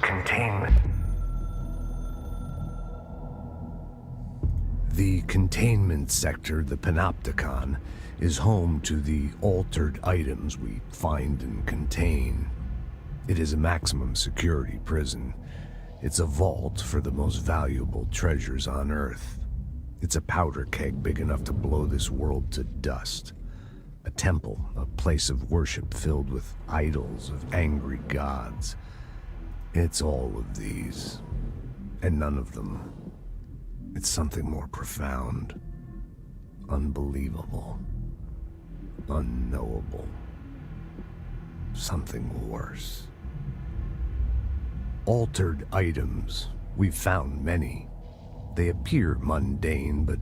Containment. The containment sector, the Panopticon, is home to the altered items we find and contain. It is a maximum security prison. It's a vault for the most valuable treasures on Earth. It's a powder keg big enough to blow this world to dust. A temple, a place of worship filled with idols of angry gods. It's all of these, and none of them. It's something more profound, unbelievable, unknowable. Something worse. Altered items. We've found many. They appear mundane, but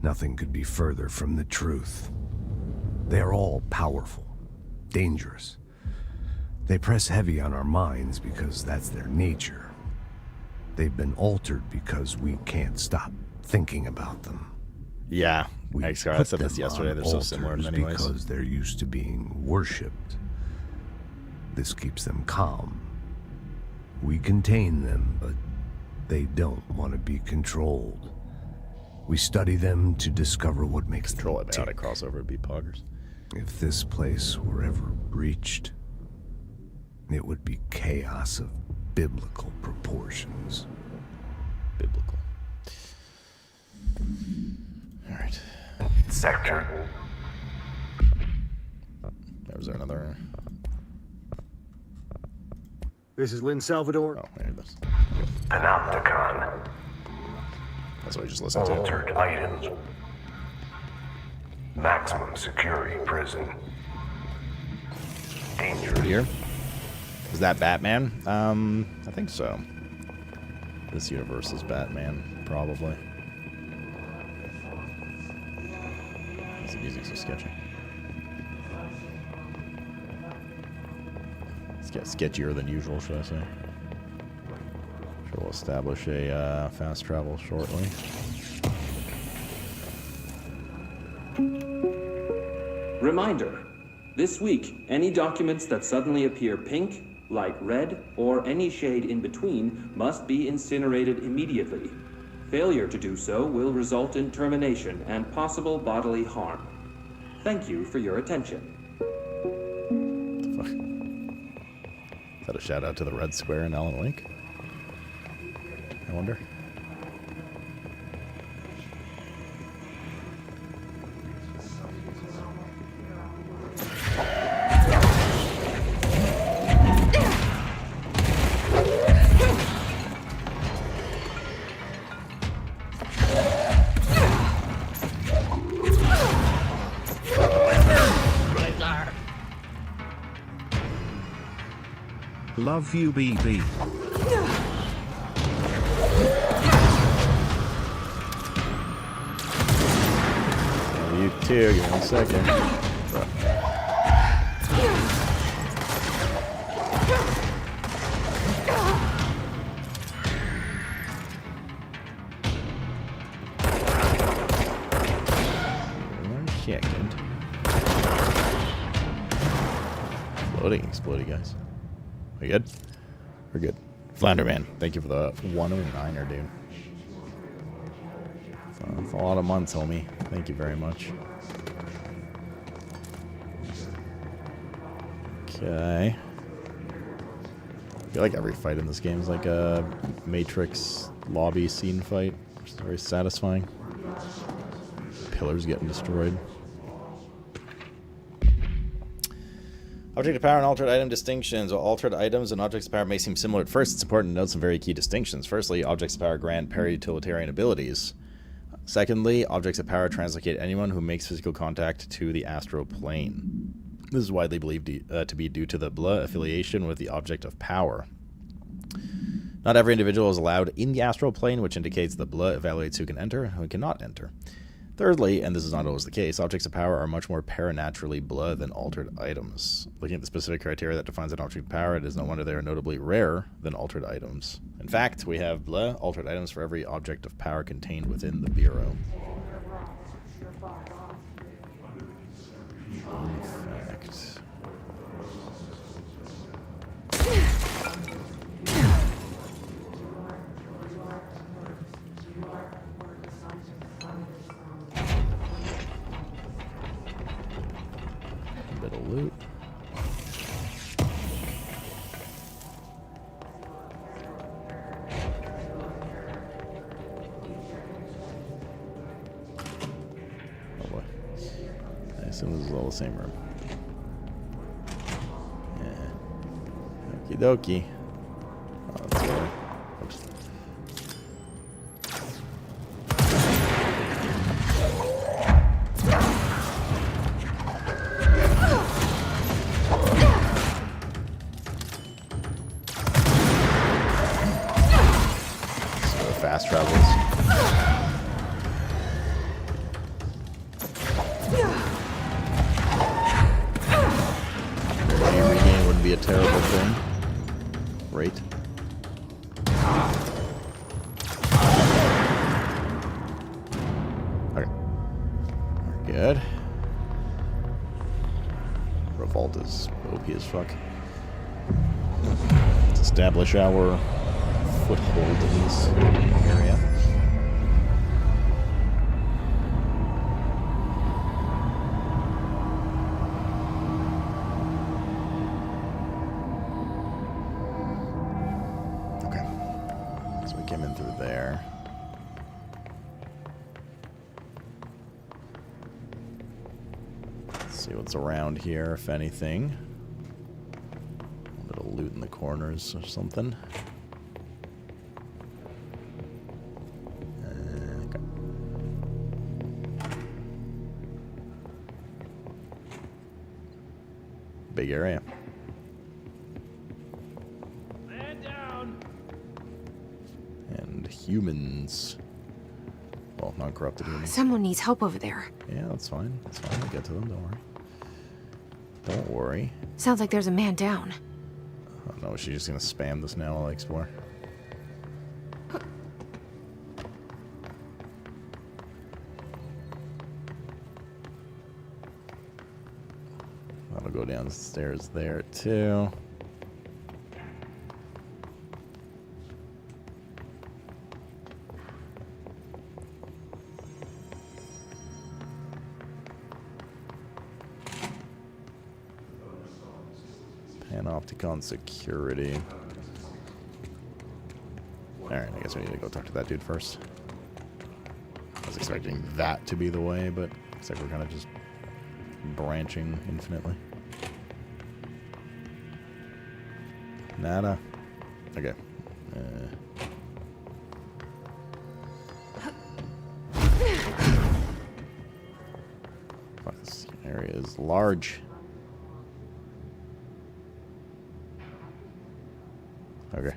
nothing could be further from the truth. They're all powerful, dangerous. They press heavy on our minds because that's their nature. They've been altered because we can't stop thinking about them. Yeah, We I put said this them yesterday. on They're so similar in altars many ways. because they're used to being worshipped. This keeps them calm. We contain them, but they don't want to be controlled. We study them to discover what makes Control them it out tick. of crossover would be poggers. If this place were ever breached, it would be chaos of biblical proportions. Biblical. All right. Sector. Was there another? This is Lynn Salvador. Oh, there it is. Panopticon. That's what I just listened to. Altered items. Maximum security prison. Dangerous. Here. Is that Batman? I think so. This universe is Batman, probably. The music's so sketchy. Sketchier than usual, should I say? Sure, we'll establish a fast travel shortly. Reminder. This week, any documents that suddenly appear pink, light red, or any shade in between must be incinerated immediately. Failure to do so will result in termination and possible bodily harm. Thank you for your attention. Is that a shout out to the Red Square in Alan Wake? I wonder. Love you, BB. Love you too. Give me 1 second. Exploding, guys. We good? We're good. Flanderman, thank you for the 109er, dude. That's a lot of months, homie. Thank you very much. Okay. I feel like every fight in this game is like a Matrix lobby scene fight, which is very satisfying. Pillars getting destroyed. Object of power and altered item distinctions. While altered items and objects of power may seem similar at first, it's important to note some very key distinctions. Firstly, objects of power grant para-utilitarian abilities. Secondly, objects of power translocate anyone who makes physical contact to the astral plane. This is widely believed to be due to the blah affiliation with the object of power. Not every individual is allowed in the astral plane, which indicates the blah evaluates who can enter and who cannot enter. Thirdly, and this is not always the case, objects of power are much more paranaturally blah than altered items. Looking at the specific criteria that defines an object of power, it is no wonder they are notably rarer than altered items. In fact, we have blah altered items for every object of power contained within the Bureau. Bit of loot. Oh boy. I assume this is all the same room. Yeah. Okie dokie. Oh, that's right. Oops. Fast travels. Money regain wouldn't be a terrible thing. Right? Okay. We're good. Revolt is OP as fuck. Let's establish our foothold in this area. Okay. So we came in through there. Let's see what's around here, if anything. A little bit of loot in the corners or something. Big area. Man down. And humans. Well, non-corrupted humans. Someone needs help over there. Yeah, that's fine. That's fine. We'll get to them. Don't worry. Don't worry. Sounds like there's a man down. Oh no, is she just gonna spam this now while I explore? I'll go downstairs there too. Panopticon security. Alright, I guess we need to go talk to that dude first. I was expecting that to be the way, but looks like we're kind of just branching infinitely. Nada. Okay. Fuck, this area is large. Okay.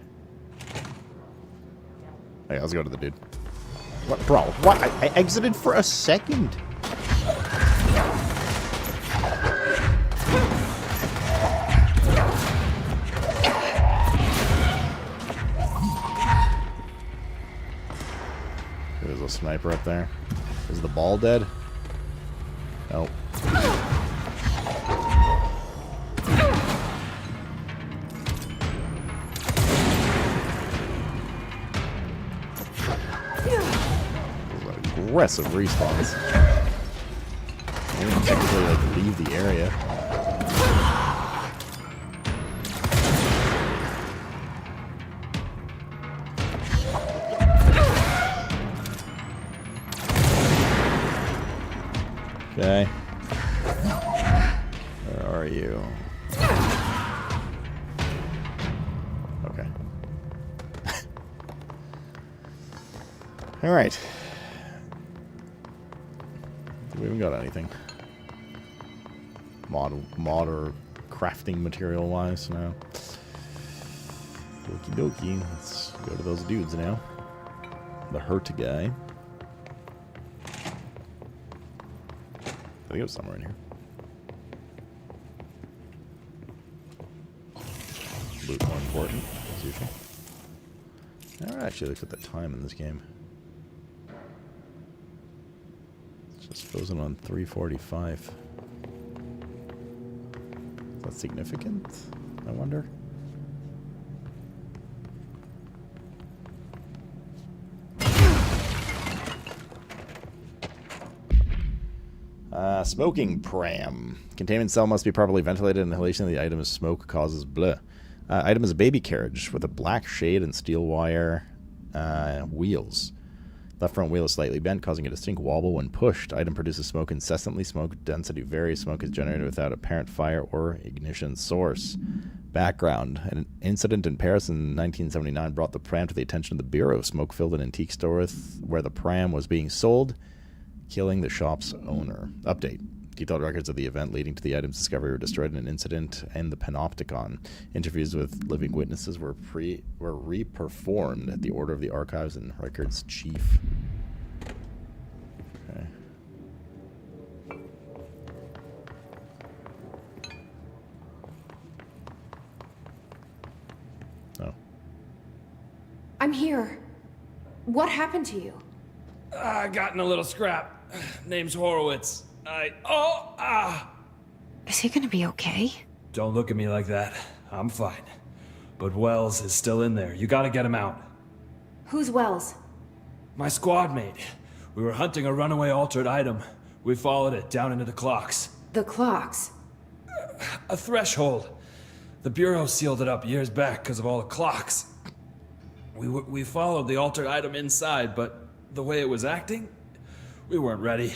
Okay, let's go to the dude. What, bro? What? I exited for a second. There's a sniper up there. Is the ball dead? Nope. Aggressive respawns. I didn't technically like leave the area. Okay. Where are you? Alright. We haven't got anything. Mod or crafting material wise now. Okie dokie. Let's go to those dudes now. The hurt guy. I think it was somewhere in here. Loot more important, as usual. I actually looked at the time in this game. It's just frozen on 3:45. Is that significant? I wonder. Smoking pram. Containment cell must be properly ventilated. Inhalation of the item's smoke causes bleh. Item is a baby carriage with a black shade and steel wire wheels. Left front wheel is slightly bent, causing a distinct wobble when pushed. Item produces smoke incessantly. Smoke density varies. Smoke is generated without apparent fire or ignition source. Background. An incident in Paris in 1979 brought the pram to the attention of the Bureau. Smoke filled an antique store where the pram was being sold, killing the shop's owner. Update. Detailed records of the event leading to the item's discovery were destroyed in an incident in the Panopticon. Interviews with living witnesses were re-performed at the order of the Archives and Records Chief. Okay. Oh. I'm here. What happened to you? I got in a little scrap. Name's Horowitz. Is he gonna be okay? Don't look at me like that. I'm fine. But Wells is still in there. You gotta get him out. Who's Wells? My squad mate. We were hunting a runaway altered item. We followed it down into the clocks. The clocks? A threshold. The Bureau sealed it up years back because of all the clocks. We followed the altered item inside, but the way it was acting, we weren't ready.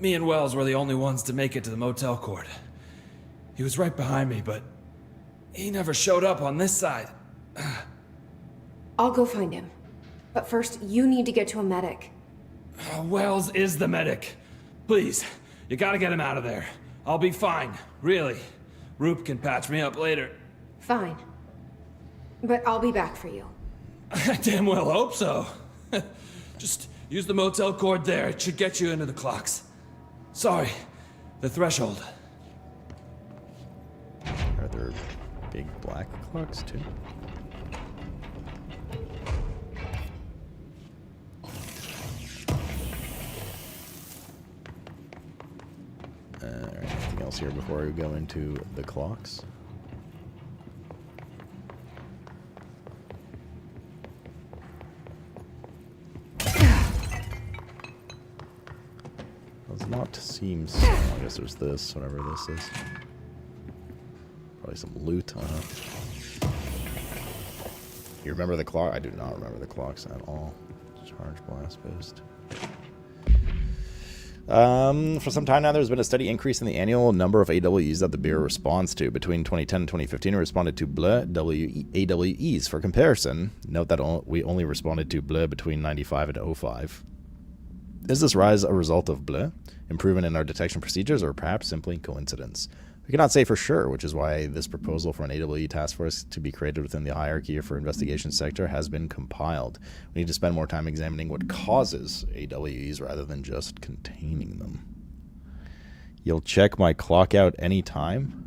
Me and Wells were the only ones to make it to the motel court. He was right behind me, but he never showed up on this side. I'll go find him. But first, you need to get to a medic. Wells is the medic. Please, you gotta get him out of there. I'll be fine, really. Roop can patch me up later. Fine. But I'll be back for you. I damn well hope so. Just use the motel cord there. It should get you into the clocks. Sorry, the threshold. Are there big black clocks too? Anything else here before we go into the clocks? Does not seem so. I guess there's this, whatever this is. Probably some loot on it. You remember the clock? I do not remember the clocks at all. Charge blast boost. For some time now, there's been a steady increase in the annual number of AWEs that the Bureau responds to. Between 2010 and 2015, it responded to bleh AWEs. For comparison, note that we only responded to bleh between 95 and 05. Is this rise a result of bleh, improvement in our detection procedures, or perhaps simply coincidence? We cannot say for sure, which is why this proposal for an AWE task force to be created within the hierarchy for investigation sector has been compiled. We need to spend more time examining what causes AWEs rather than just containing them. You'll check my clock out anytime?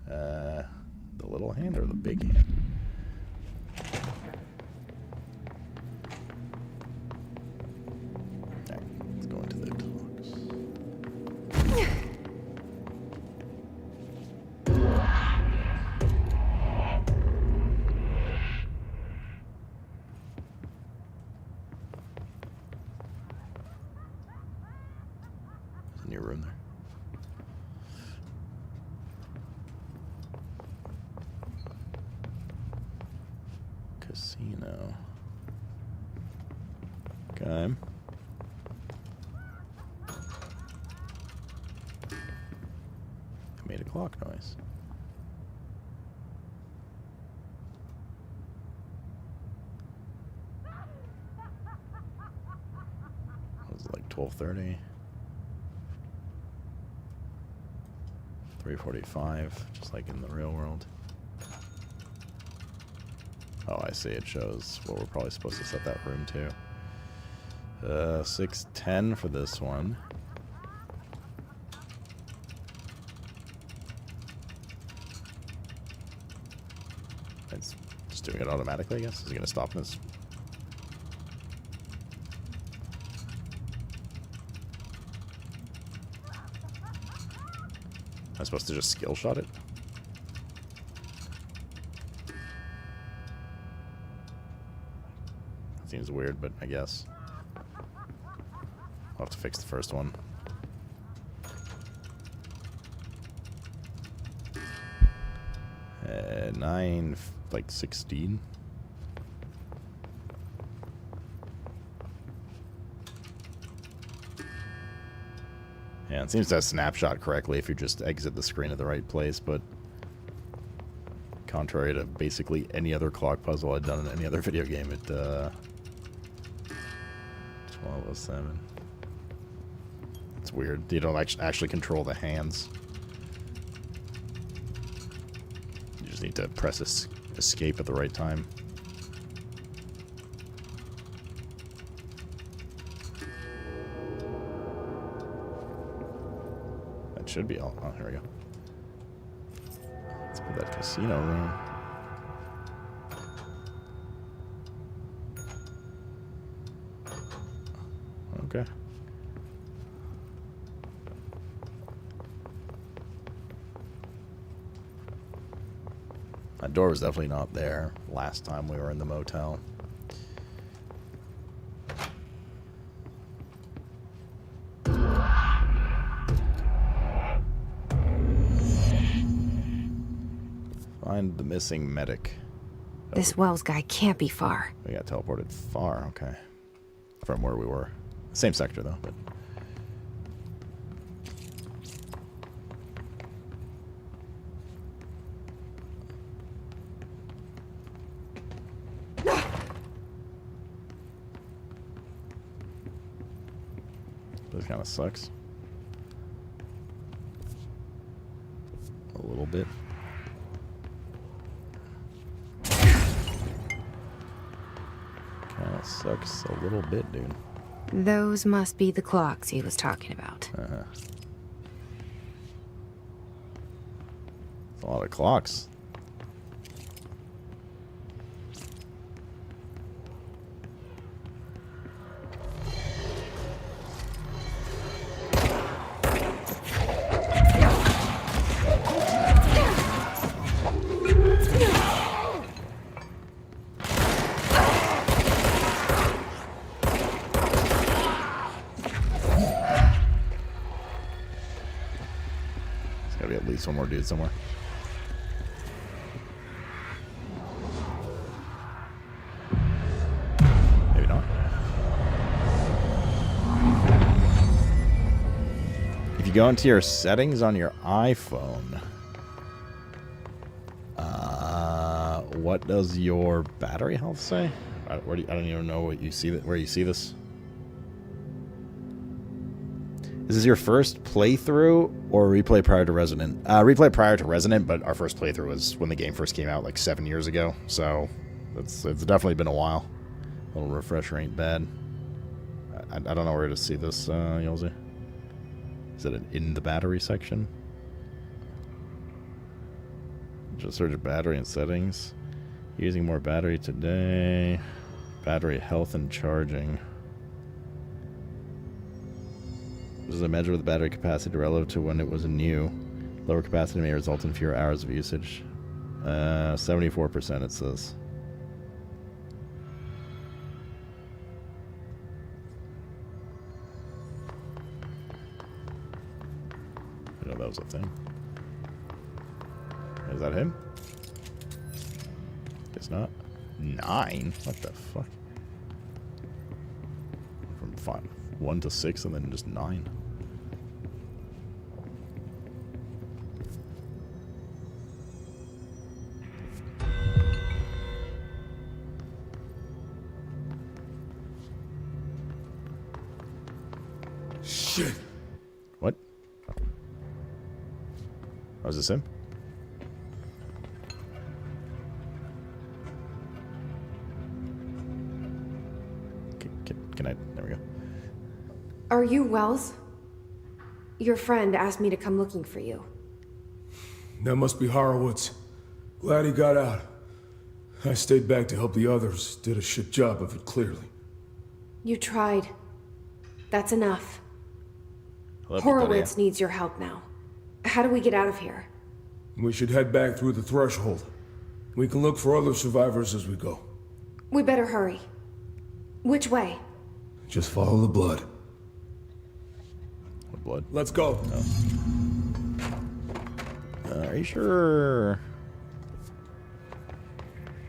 The little hand or the big hand? Alright, let's go into the clocks. In your room there. Casino. Okay. I made a clock noise. Was it like 12:30? 3:45, just like in the real world. Oh, I see. It shows what we're probably supposed to set that room to. 6:10 for this one. It's just doing it automatically, I guess. Is it going to stop this? Am I supposed to just skill shot it? Seems weird, but I guess. I'll have to fix the first one. Like 16. Yeah, it seems to snapshot correctly if you just exit the screen at the right place, but contrary to basically any other clock puzzle I've done in any other video game, it 12:07. It's weird. You don't actually control the hands. You just need to press escape at the right time. That should be all. Oh, here we go. Let's put that casino room. Okay. That door was definitely not there last time we were in the motel. Find the missing medic. This Wells guy can't be far. We got teleported far, okay. From where we were. Same sector though, but this kind of sucks. A little bit. Kind of sucks a little bit, dude. Those must be the clocks he was talking about. It's a lot of clocks. One more dude somewhere. Maybe not. If you go into your settings on your iPhone, what does your battery health say? I don't even know what you see where you see this. Is this your first playthrough or replay prior to Resonant? Replay prior to Resonant, but our first playthrough was when the game first came out, like 7 years ago. So it's definitely been a while. A little refresher ain't bad. I don't know where to see this, Yolzi. Is it in the battery section? Just search battery and settings. Using more battery today. Battery health and charging. This is a measure of the battery capacity relative to when it was new. Lower capacity may result in fewer hours of usage. 74% it says. I know that was a thing. Is that him? Guess not. 9? What the fuck? From 1 to 6 and then just 9. Shit. What? Oh, is this him? Can I? There we go. Are you Wells? Your friend asked me to come looking for you. That must be Horowitz. Glad he got out. I stayed back to help the others. Did a shit job of it, clearly. You tried. That's enough. Hello, Horowitz needs your help now. How do we get out of here? We should head back through the threshold. We can look for other survivors as we go. We better hurry. Which way? Just follow the blood. What blood? Let's go. Are you sure?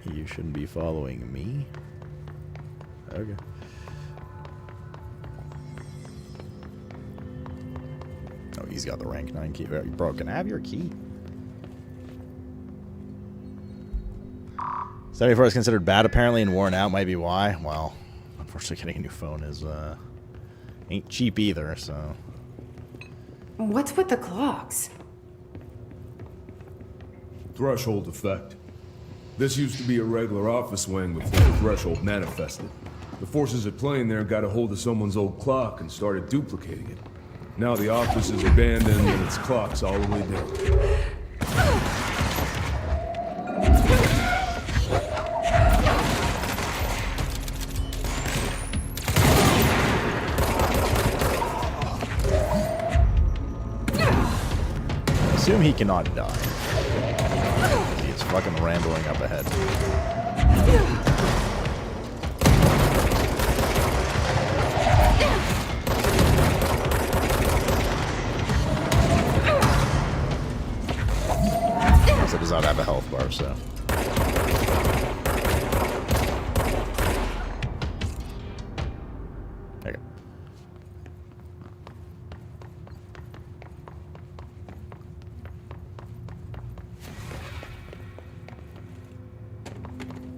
You shouldn't be following me. Okay. Oh, he's got the rank 9 key. Bro, can I have your key? 74 is considered bad apparently and worn out might be why. Well, unfortunately getting a new phone is ain't cheap either, so. What's with the clocks? Threshold effect. This used to be a regular office wing before the threshold manifested. The forces at play in there got a hold of someone's old clock and started duplicating it. Now the office is abandoned and its clock's all the way down. I assume he cannot die. He's fucking rambling up ahead. Also does not have a health bar, so. There you go.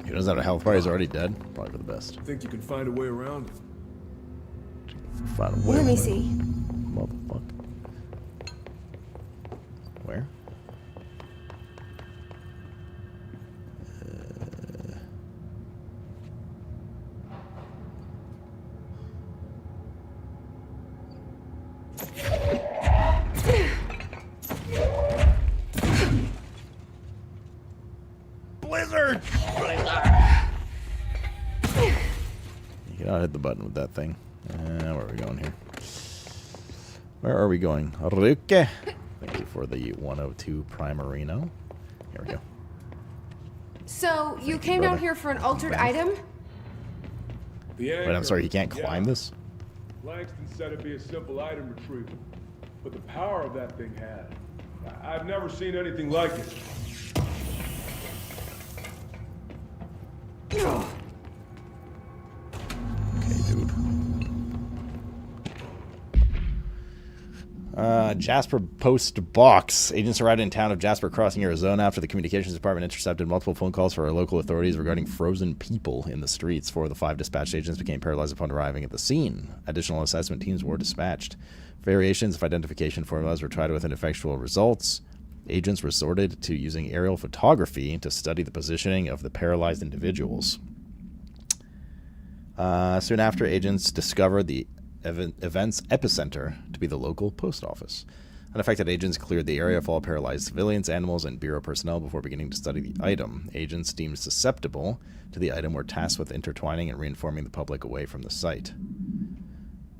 He doesn't have a health bar, he's already dead. Probably for the best. Think you can find a way around it? Find a way. Let me see. Motherfucker. Where? Blizzard! You gotta hit the button with that thing. Where are we going here? Where are we going? Ruke! Thank you for the 102 Primarino. Here we go. So, you came down here for an altered item? The Wait, I'm sorry, he can't climb this? Langston said it'd be a simple item retrieval. But the power of that thing had. I've never seen anything like it. Okay, dude. Jasper Post Box. Agents arrived in town of Jasper Crossing, Arizona after the communications department intercepted multiple phone calls for our local authorities regarding frozen people in the streets. 4 of the 5 dispatched agents became paralyzed upon arriving at the scene. Additional assessment teams were dispatched. Variations of identification formulas were tried with ineffectual results. Agents resorted to using aerial photography to study the positioning of the paralyzed individuals. Soon after, agents discovered the event's epicenter to be the local post office. Unaffected agents cleared the area of all paralyzed civilians, animals, and bureau personnel before beginning to study the item. Agents deemed susceptible to the item were tasked with intertwining and reinforming the public away from the site.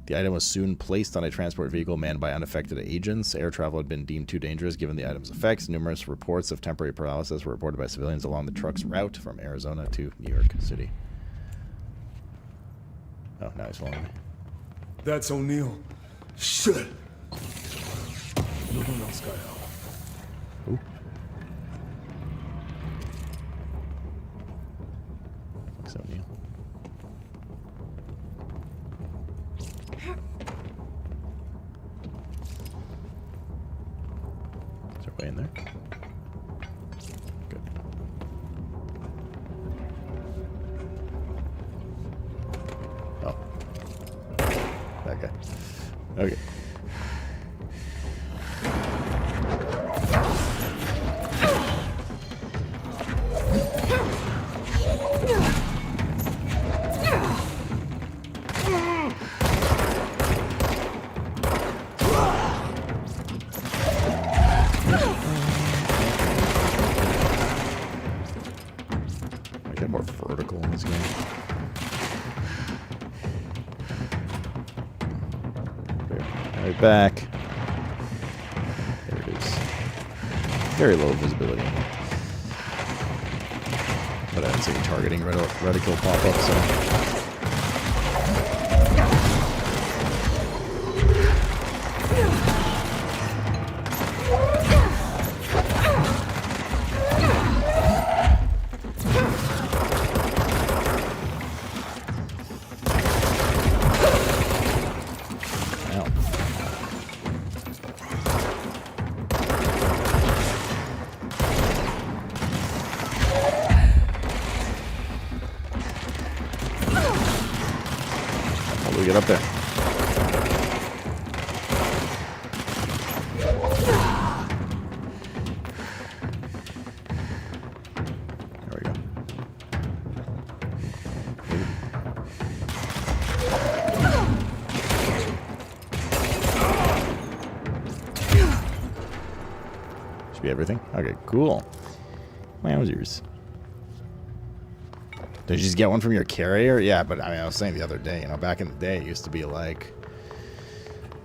The item was soon placed on a transport vehicle manned by unaffected agents. Air travel had been deemed too dangerous given the item's effects. Numerous reports of temporary paralysis were reported by civilians along the truck's route from Arizona to New York City. Oh, now he's following me. That's O'Neill. Shit. No one else got help. Who? Fuck's O'Neill? Is there a way in there? Good. Oh. That guy. Okay. I get more vertical in this game. Right back. There it is. Very low visibility. But I didn't see any targeting reticle pop up, so. Get up there. There we go. Should be everything. Okay, cool. Wowzers. Did you just get one from your carrier? Yeah, but I mean, I was saying the other day, you know, back in the day, it used to be like,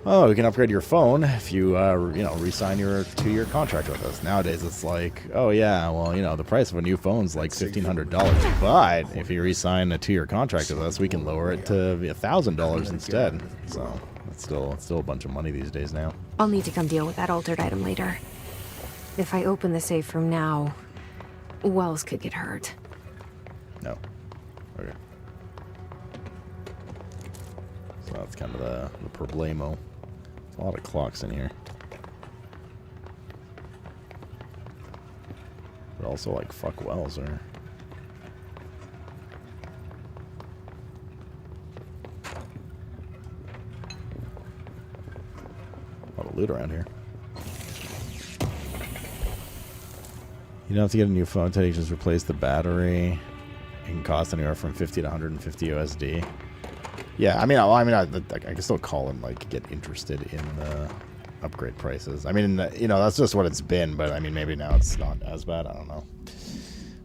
oh, we can upgrade your phone if you, you know, re-sign your 2-year contract with us. Nowadays, it's like, oh yeah, well, you know, the price of a new phone's like $1,500, but if you re-sign a 2-year contract with us, we can lower it to $1,000 instead. So it's still a bunch of money these days now. I'll need to come deal with that altered item later. If I open the safe from now, Wells could get hurt. No. Okay. So that's kind of the problemo. There's a lot of clocks in here. But also, like, fuck Wells, or... A lot of loot around here. You don't have to get a new phone today, you just replace the battery. It can cost anywhere from 50 to 150 USD. Yeah, I mean, I can still call and like get interested in the upgrade prices. I mean, you know, that's just what it's been, but I mean, maybe now it's not as bad. I don't know.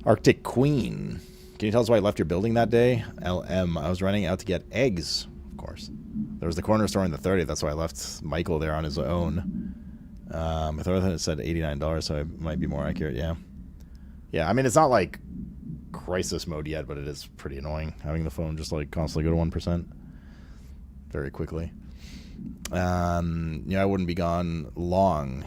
Arctic Queen, can you tell us why you left your building that day? LM, I was running out to get eggs, of course. There was the corner store in the 30th. That's why I left Michael there on his own. I thought it said $89, so it might be more accurate. Yeah. Yeah, I mean, it's not like crisis mode yet, but it is pretty annoying having the phone just like constantly go to 1% very quickly. Yeah, I wouldn't be gone long.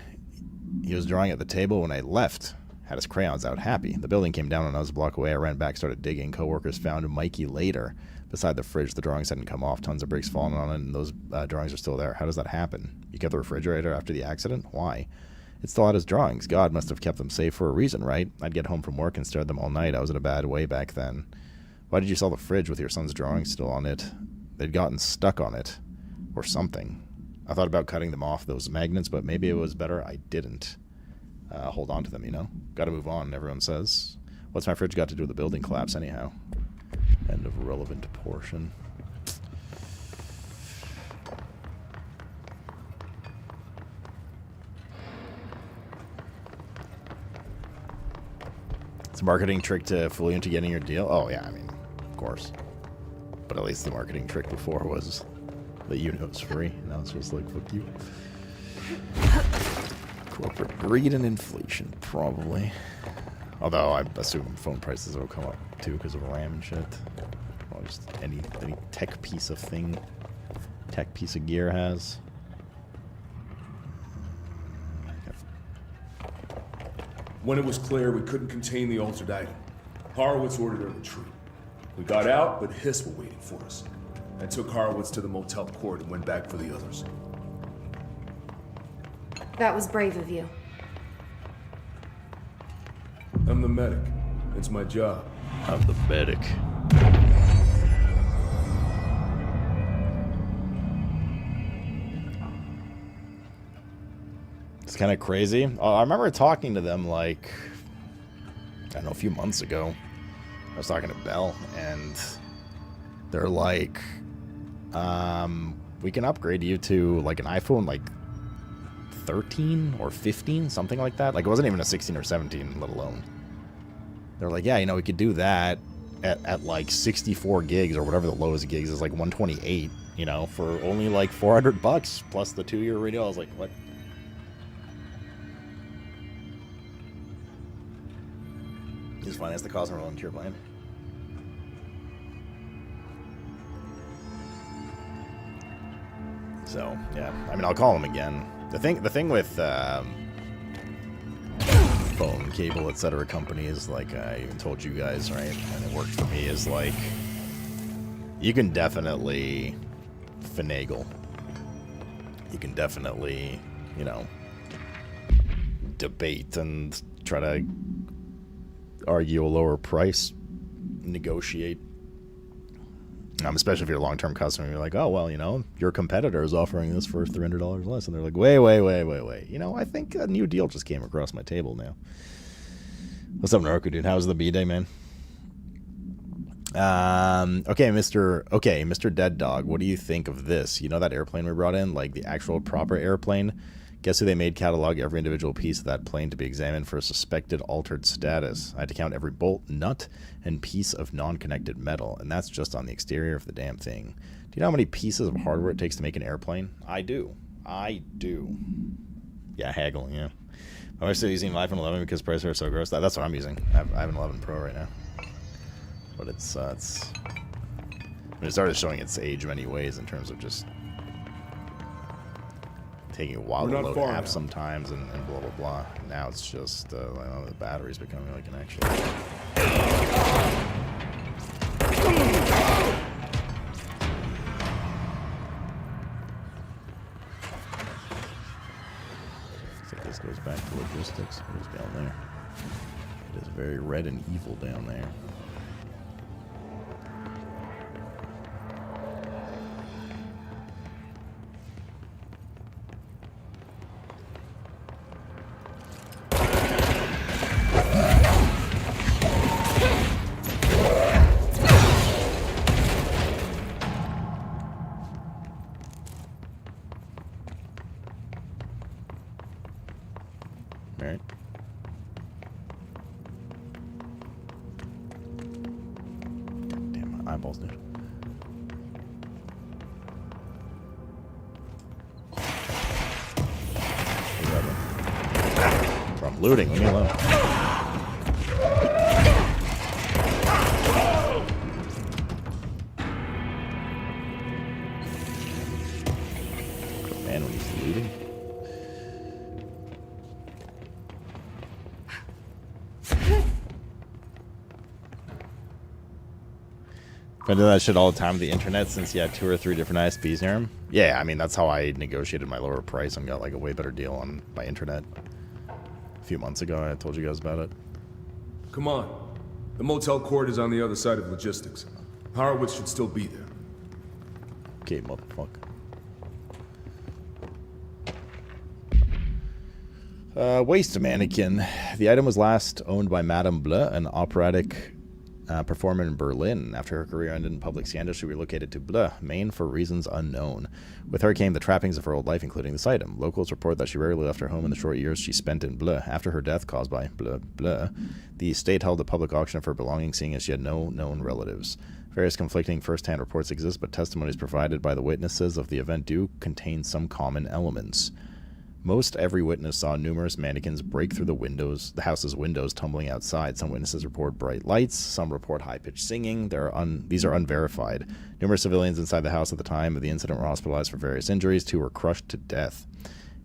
He was drawing at the table when I left. Had his crayons out, happy. The building came down and I was a block away. I ran back, started digging. Coworkers found Mikey later beside the fridge. The drawings hadn't come off. Tons of bricks falling on it, and those drawings are still there. How does that happen? You kept the refrigerator after the accident? Why? It still had his drawings. God must have kept them safe for a reason, right? I'd get home from work and stare at them all night. I was in a bad way back then. Why did you sell the fridge with your son's drawings still on it? They'd gotten stuck on it. Or something. I thought about cutting them off, those magnets, but maybe it was better I didn't hold on to them, you know? Gotta move on, everyone says. What's my fridge got to do with the building collapse anyhow? End of relevant portion. It's a marketing trick to fool you into getting your deal? Oh, yeah, I mean, of course. But at least the marketing trick before was that you know it's free. Now it's just like, fuck you. Corporate greed and inflation, probably. Although I assume phone prices will come up too because of RAM and shit. Or just any tech piece of thing, tech piece of gear has. When it was clear we couldn't contain the altered item, Horowitz ordered a retreat. We got out, but Hiss were waiting for us. I took Horowitz to the motel court and went back for the others. That was brave of you. I'm the medic. It's my job. I'm the medic. It's kind of crazy. I remember talking to them like, I don't know, a few months ago. I was talking to Bell, and they're like, we can upgrade you to like an iPhone like 13 or 15, something like that. Like it wasn't even a 16 or 17, let alone. They're like, yeah, you know, we could do that at like 64 gigs or whatever the lowest gigs is, like 128, you know, for only like $400 plus the 2-year renewal. I was like, what? Just finance the cost of a volunteer plan. So yeah, I mean, I'll call him again. The thing with phone, cable, etc. companies, like I even told you guys, right, and it worked for me, is like you can definitely finagle. You can definitely, you know, debate and try to argue a lower price, negotiate. Especially if you're a long-term customer, you're like, oh, well, you know, your competitor is offering this for $300 less. And they're like, wait. You know, I think a new deal just came across my table now. What's up, Naruko, dude? How's the B-Day, man? Okay, Mr. Dead Dog, what do you think of this? You know that airplane we brought in? Like, the actual proper airplane? Guess who they made catalog every individual piece of that plane to be examined for a suspected altered status. I had to count every bolt, nut, and piece of non-connected metal, and that's just on the exterior of the damn thing. Do you know how many pieces of hardware it takes to make an airplane? I do. Yeah, haggling, yeah. My wife's still using an iPhone 11 because prices are so gross. That's what I'm using. I have an 11 Pro right now. But it's I mean, it started showing its age many ways in terms of just taking a while to load apps sometimes and blah, blah, blah. Now it's just, the battery's becoming like an actual... I think this goes back to logistics. What is down there? It is very red and evil down there. Alright. God damn, my eyeballs, dude. From looting, leave me alone. Man, when he's looting. I do that shit all the time with the internet since you had 2 or 3 different ISPs near him. Yeah, I mean, that's how I negotiated my lower price and got like a way better deal on my internet. A few months ago, I told you guys about it. Come on. The motel court is on the other side of logistics. Horowitz should still be there. Okay, motherfucker. Waste mannequin. The item was last owned by Madame Bleu, an operatic performer in Berlin. After her career ended in public scandal, she relocated to Bleu, Maine, for reasons unknown. With her came the trappings of her old life, including this item. Locals report that she rarely left her home in the short years she spent in Bleu. After her death, caused by Bleu, the state held a public auction of her belongings, seeing as she had no known relatives. Various conflicting first-hand reports exist, but testimonies provided by the witnesses of the event do contain some common elements. Most every witness saw numerous mannequins break through the house's windows, tumbling outside. Some witnesses report bright lights. Some report high-pitched singing. These are unverified. Numerous civilians inside the house at the time of the incident were hospitalized for various injuries. 2 were crushed to death.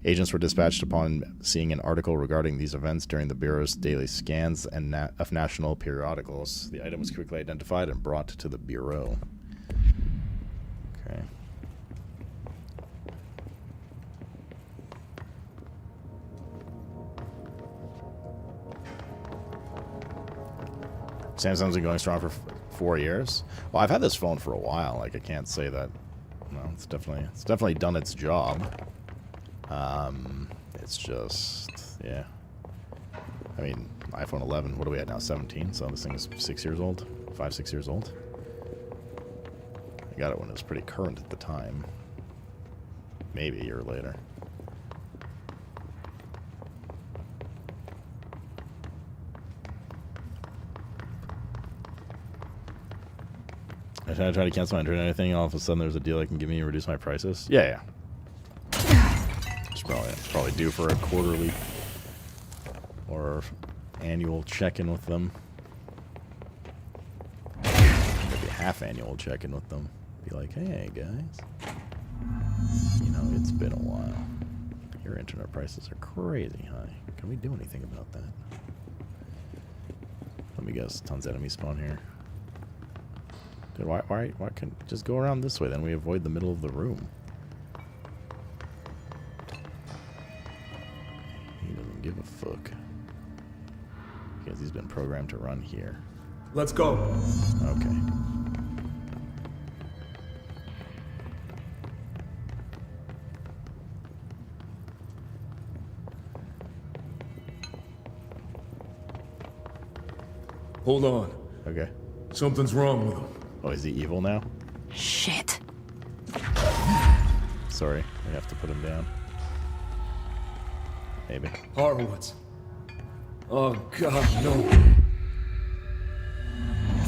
Agents were dispatched upon seeing an article regarding these events during the Bureau's daily scans of national periodicals. The item was quickly identified and brought to the Bureau. Okay. Samsung's been going strong for 4 years. Well, I've had this phone for a while. Like, I can't say that. No, it's definitely done its job. It's just, yeah. I mean, iPhone 11, what are we at now, 17? So this thing is 6 years old, 5, 6 years old. I got it when it was pretty current at the time. Maybe a year later. I try to cancel my internet or anything, all of a sudden there's a deal I can give me and reduce my prices. Yeah. It's probably due for a quarterly or annual check-in with them. Maybe a half-annual check-in with them. Be like, hey guys, you know, it's been a while. Your internet prices are crazy high. Can we do anything about that? Let me guess, tons of enemies spawn here. Dude, why can't just go around this way? Then we avoid the middle of the room. He doesn't give a fuck. Because he's been programmed to run here. Let's go. Okay. Hold on. Okay. Something's wrong with him. Oh, is he evil now? Shit. Sorry, we have to put him down. Maybe. Horowitz. Oh god, no.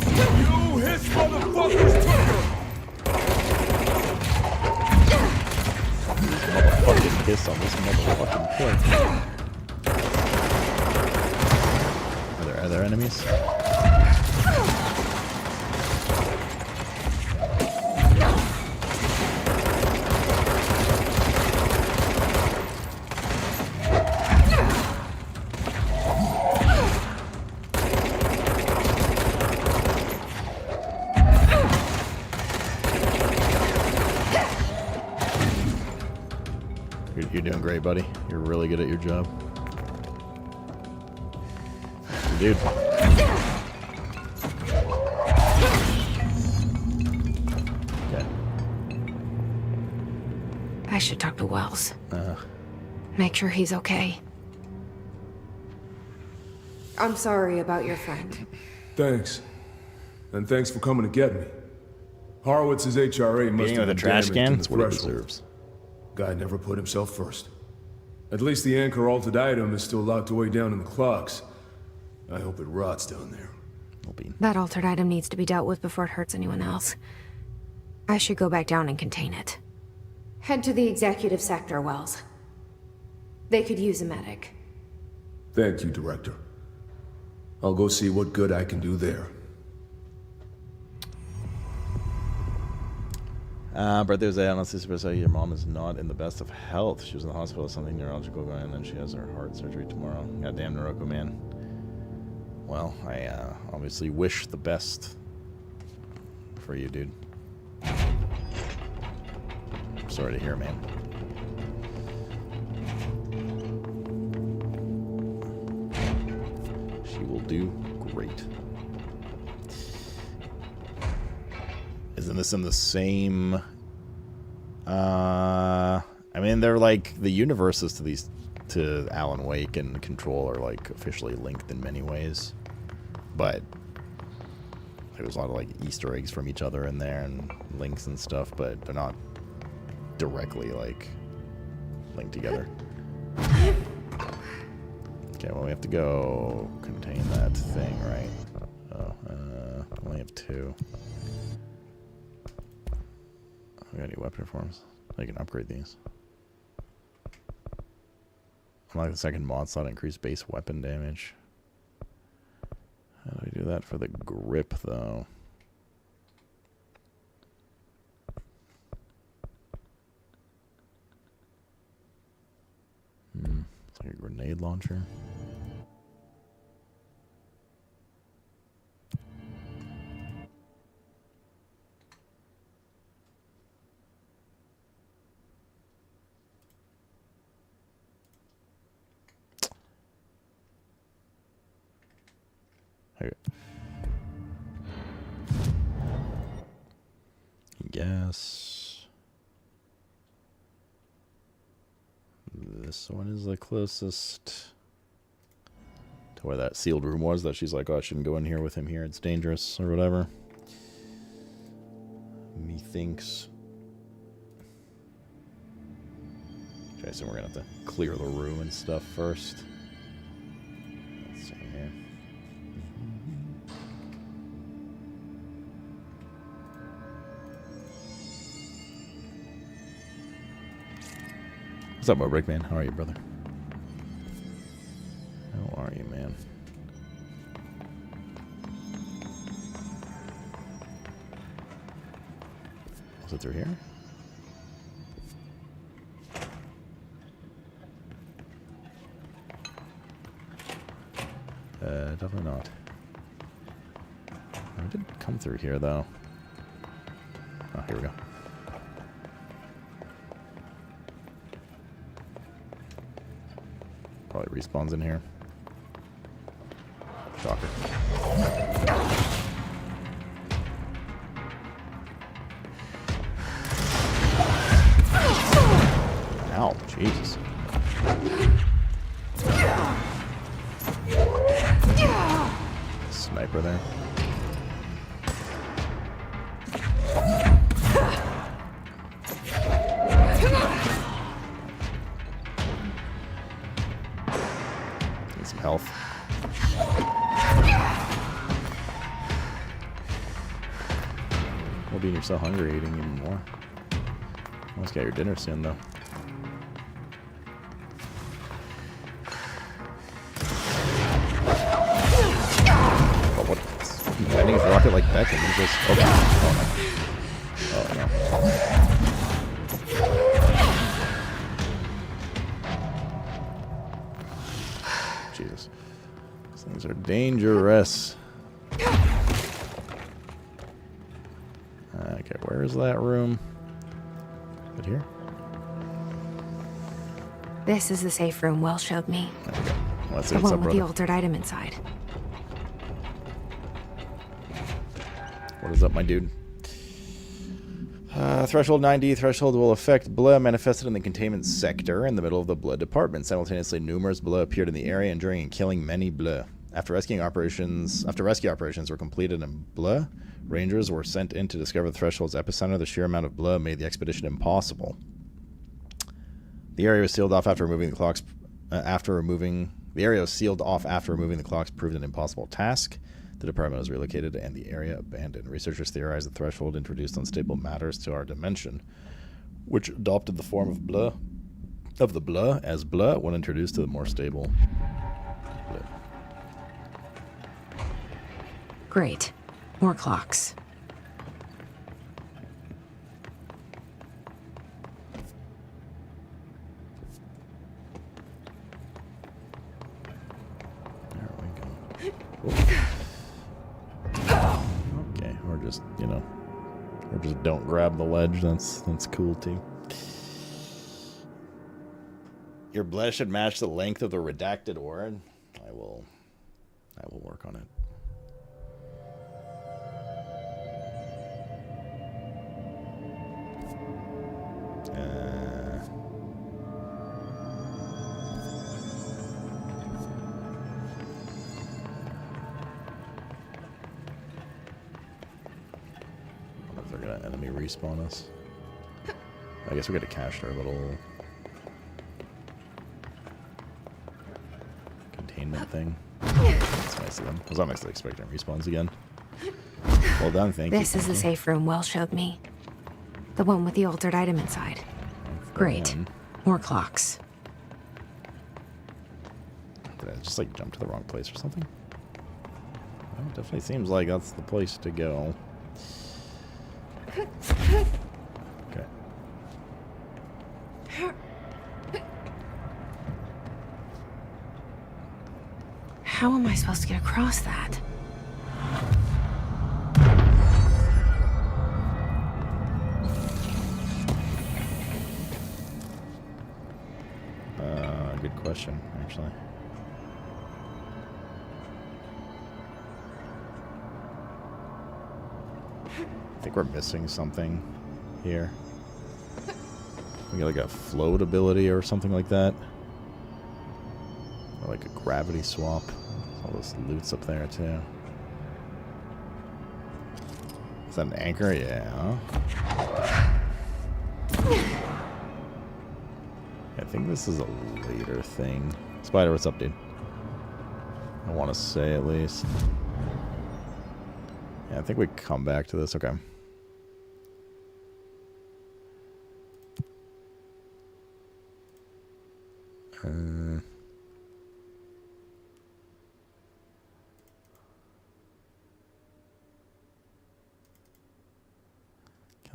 You his motherfuckers took her! Motherfucking piss on this motherfucking point. Are there enemies? You're doing great, buddy. You're really good at your job. Dude. Okay. I should talk to Wells. Make sure he's okay. I'm sorry about your friend. Thanks. And thanks for coming to get me. Horowitz's HRA must have Being with a been trash damaged can, in the that's what he threshold. deserves. Guy never put himself first. At least the anchor altered item is still locked away down in the clocks. I hope it rots down there. That altered item needs to be dealt with before it hurts anyone else. I should go back down and contain it. Head to the executive sector, Wells. They could use a medic. Thank you, Director. I'll go see what good I can do there. Birthday was at honestly supposed to say your mom is not in the best of health. She was in the hospital with something neurological going on, and then she has her heart surgery tomorrow. Goddamn Noroko, man. Well, I obviously wish the best for you, dude. I'm sorry to hear, man. She will do great. Isn't this in the same... I mean, they're like... The universes to Alan Wake and Control are like officially linked in many ways. But there's a lot of like Easter eggs from each other in there and links and stuff, but they're not directly like linked together. Okay, well we have to go contain that thing, right? Oh, I only have 2. We got any weapon forms? I can upgrade these. Unlock the second mod slot, increase base weapon damage. How do I do that for the grip, though? It's like a grenade launcher. Okay. Guess this one is the closest to where that sealed room was that she's like, oh, I shouldn't go in here with him here. It's dangerous or whatever. Methinks. Okay, so we're gonna have to clear the room and stuff first. Let's see here. What's up, Brick Man? How are you, brother? How are you, man? Was it through here? Definitely not. I did come through here, though. Oh, here we go. Probably respawns in here. Shocker. Ow, Jesus. Sniper there. Need some health. Well, being you're so hungry, eating even more. Almost got your dinner soon, though. Landing his rocket like that, and he just... Oh no. Jesus. These things are dangerous. Okay, where is that room? Is it here? This is the safe room Wells showed me. Okay. Well, let's see the what's one up, with the brother. altered item inside. What is up, my dude? Threshold 90. Threshold will affect Bleh manifested in the containment sector in the middle of the Bleh department. Simultaneously, numerous Bleh appeared in the area, injuring and killing many Bleh. After rescue operations were completed in Bleh, Rangers were sent in to discover the Threshold's epicenter. The sheer amount of Bleh made the expedition impossible. The area was sealed off after removing the clocks. The area was sealed off after removing the clocks proved an impossible task. The department was relocated and the area abandoned. Researchers theorize the Threshold introduced unstable matters to our dimension, which adopted the form of Bleh, as Bleh when introduced to the more stable Bleh. Great. More clocks. There we go. Okay, or just, or just don't grab the ledge. That's cool too. Your Bleh should match the length of the redacted word. I will work on it. They're gonna enemy respawn us. I guess we gotta cache our little containment thing. That's nice of them. I was not actually expecting respawns again. Well done, thank you. This is the safe room Wells showed me. The one with the altered item inside. Great. More clocks. Did I just like jump to the wrong place or something? Well, it definitely seems like that's the place to go. Okay. How am I supposed to get across that? Good question, actually. I think we're missing something here. We got like a float ability or something like that. Like a gravity swap. All those loots up there too. Is that an anchor? Yeah. I think this is a later thing. Spider, what's up, dude? I want to say at least. Yeah, I think we come back to this. Okay.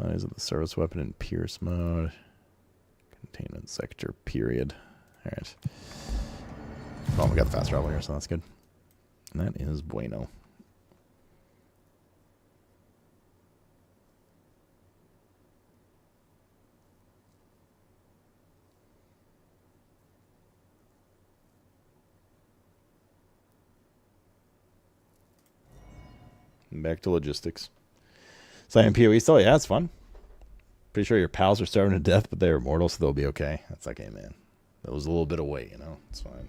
Is it the service weapon in Pierce mode? Containment sector, period. Alright. Oh, we got the fast travel here, so that's good. And that is bueno. Back to logistics. Slaying PoE still, yeah, it's fun. Pretty sure your pals are starving to death, but they're immortal, so they'll be okay. That's like, hey, man. That was a little bit away, you know? It's fine.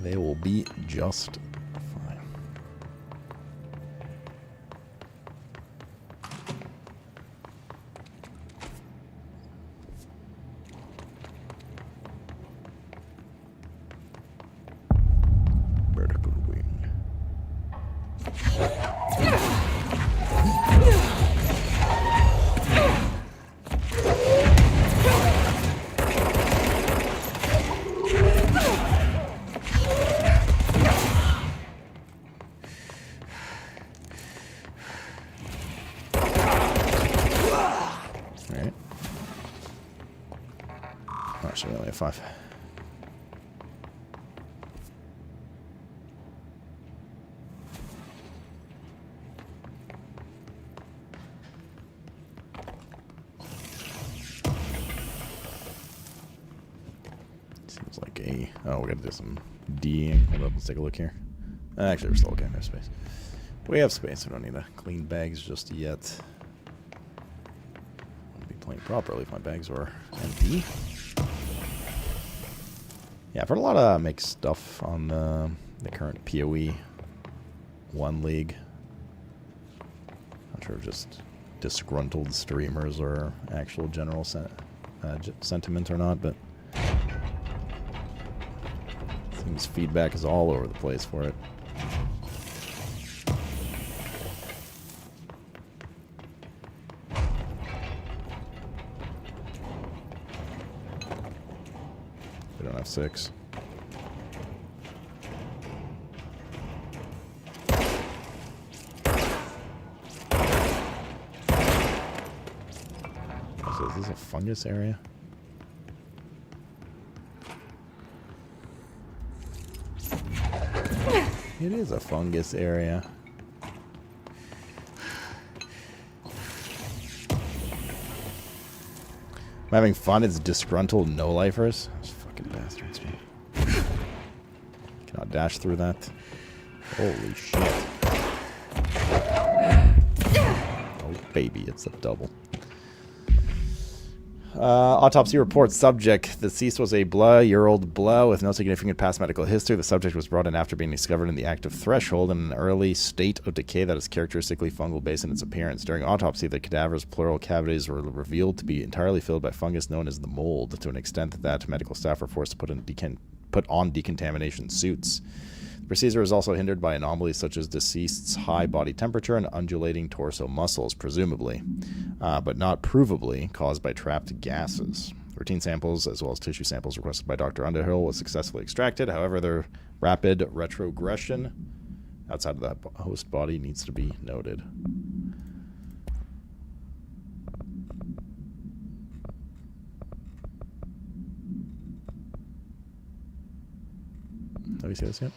They will be just fine. Vertical wing. Alright. Actually, we only have 5. Seems like a... Oh, we gotta do some D'ing. Hold up, let's take a look here. Actually, we're still okay. There's space. We have space. We don't need to clean bags just yet. I'd be playing properly if my bags were empty. Yeah, I've heard a lot of mixed stuff on the current PoE 1 league. Not sure if just disgruntled streamers or actual general sentiment or not, but seems feedback is all over the place for it. We don't have 6. So is this a fungus area? It is a fungus area. I'm having fun. It's disgruntled no-lifers. Those fucking bastards, man. Cannot dash through that. Holy shit. Oh, baby, it's a double. Autopsy report subject. The deceased was a year-old blow with no significant past medical history. The subject was brought in after being discovered in the active threshold in an early state of decay that is characteristically fungal based in its appearance. During autopsy, the cadaver's pleural cavities were revealed to be entirely filled by fungus known as the mold, to an extent that medical staff were forced to put on decontamination suits. The procedure is also hindered by anomalies such as deceased's high body temperature and undulating torso muscles, presumably, but not provably caused by trapped gases. Routine samples, as well as tissue samples requested by Dr. Underhill, was successfully extracted. However, their rapid retrogression outside of the host body needs to be noted. Have you seen this yet?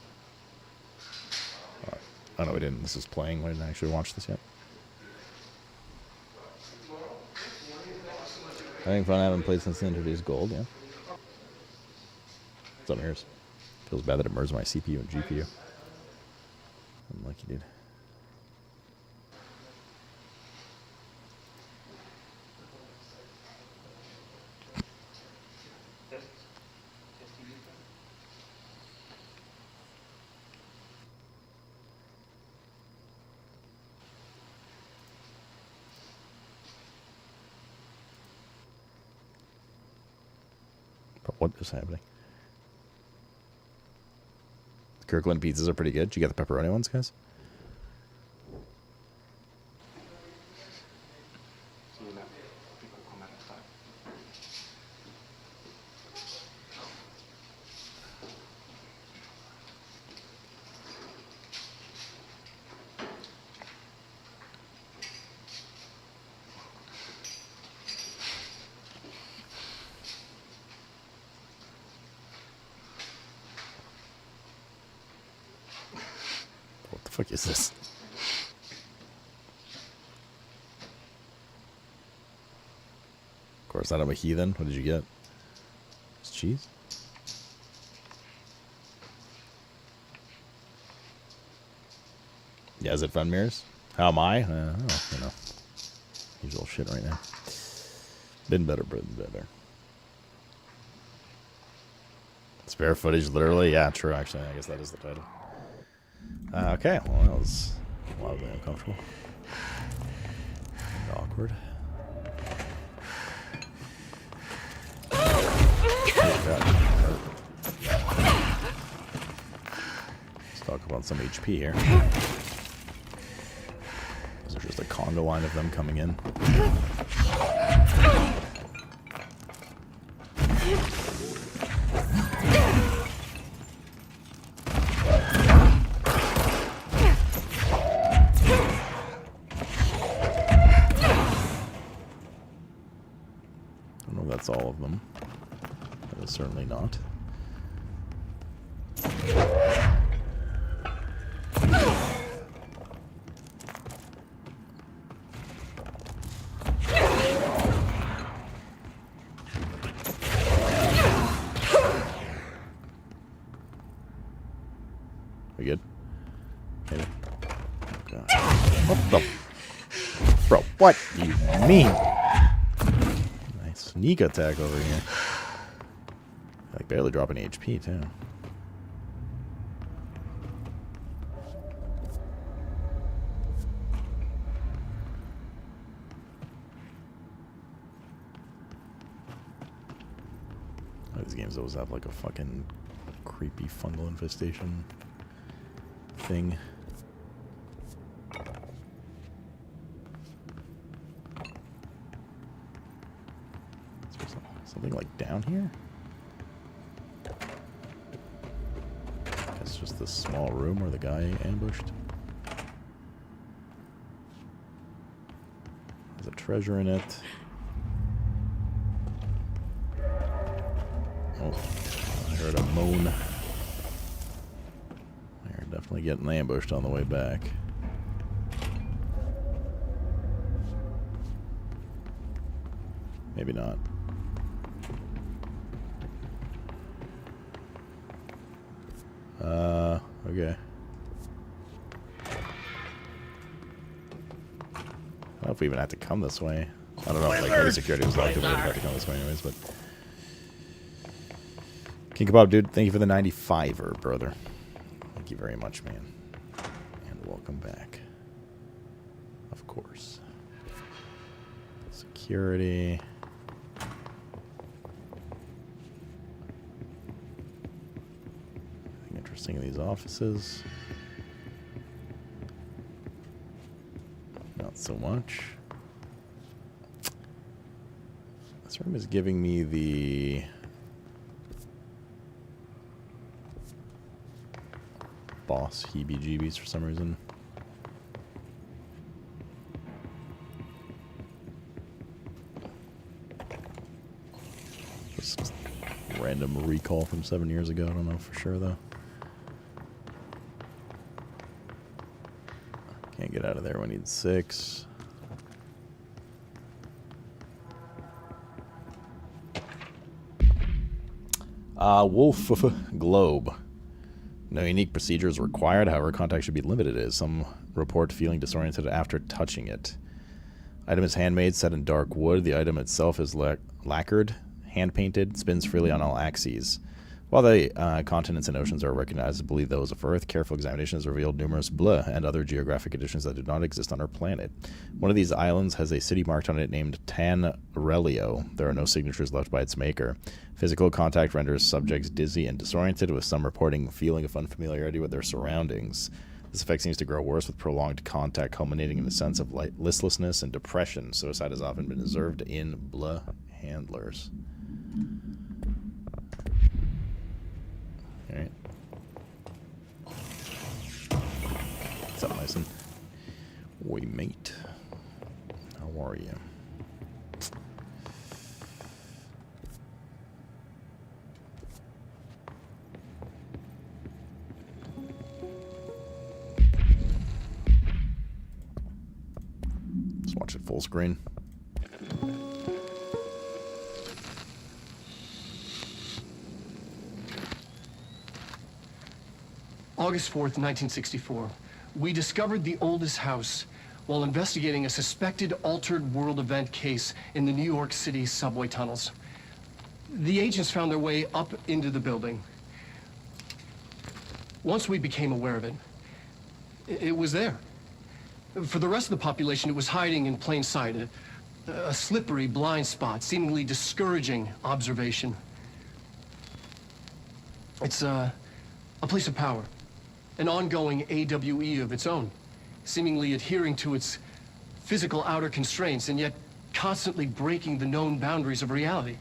Oh no, we didn't. This is playing. We didn't actually watch this yet. Having fun. I haven't played since they introduced gold, yeah. Some ears. Feels bad that it merged my CPU and GPU. Unlucky, dude. But what is happening? The Kirkland pizzas are pretty good. Did you get the pepperoni ones, guys? What the fuck is this? Of course, I'm a heathen. What did you get? It's cheese? Yeah, is it fun mirrors? How am I? Oh, you know. Usual shit right now. Been better, Spare footage, literally? Yeah, true, actually. I guess that is the title. Okay, well, that was wildly uncomfortable. And awkward. Let's talk about some HP here. Is there just a conga line of them coming in? That's all of them. That is certainly not. We good? Maybe. Okay. What the? Bro, what do you mean? Sneak attack over here. Like barely dropping HP too. These games always have like a fucking creepy fungal infestation thing. Something like down here? It's just this small room where the guy ambushed. There's a treasure in it. Oh, I heard a moan. They're definitely getting ambushed on the way back. Maybe not. Okay. I don't know if we even have to come this way. I don't know if like heavy security was locked, we would have to come this way anyways, but King Kebab dude, thank you for the 95er, brother. Thank you very much, man. And welcome back. Of course. Security. In these offices. Not so much. This room is giving me the boss heebie-jeebies for some reason. Just random recall from 7 years ago. I don't know for sure though. Can't get out of there. We need 6. Wolf Globe. No unique procedure is required. However, contact should be limited as some report feeling disoriented after touching it. Item is handmade, set in dark wood. The item itself is lacquered, hand-painted, spins freely on all axes. While the continents and oceans are recognizably those of Earth, careful examination has revealed numerous bleh and other geographic conditions that do not exist on our planet. One of these islands has a city marked on it named Tanrelio. There are no signatures left by its maker. Physical contact renders subjects dizzy and disoriented, with some reporting a feeling of unfamiliarity with their surroundings. This effect seems to grow worse with prolonged contact, culminating in a sense of listlessness and depression. Suicide has often been observed in bleh handlers. Alright. What's up, Mason? We mate. How are you? Let's watch it full screen. August 4th, 1964. We discovered the oldest house while investigating a suspected altered world event case in the New York City subway tunnels. The agents found their way up into the building. Once we became aware of it, it was there. For the rest of the population, it was hiding in plain sight, a slippery blind spot, seemingly discouraging observation. It's a place of power. An ongoing AWE of its own, seemingly adhering to its physical outer constraints and yet constantly breaking the known boundaries of reality.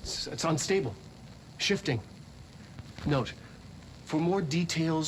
It's unstable, shifting. Note, for more details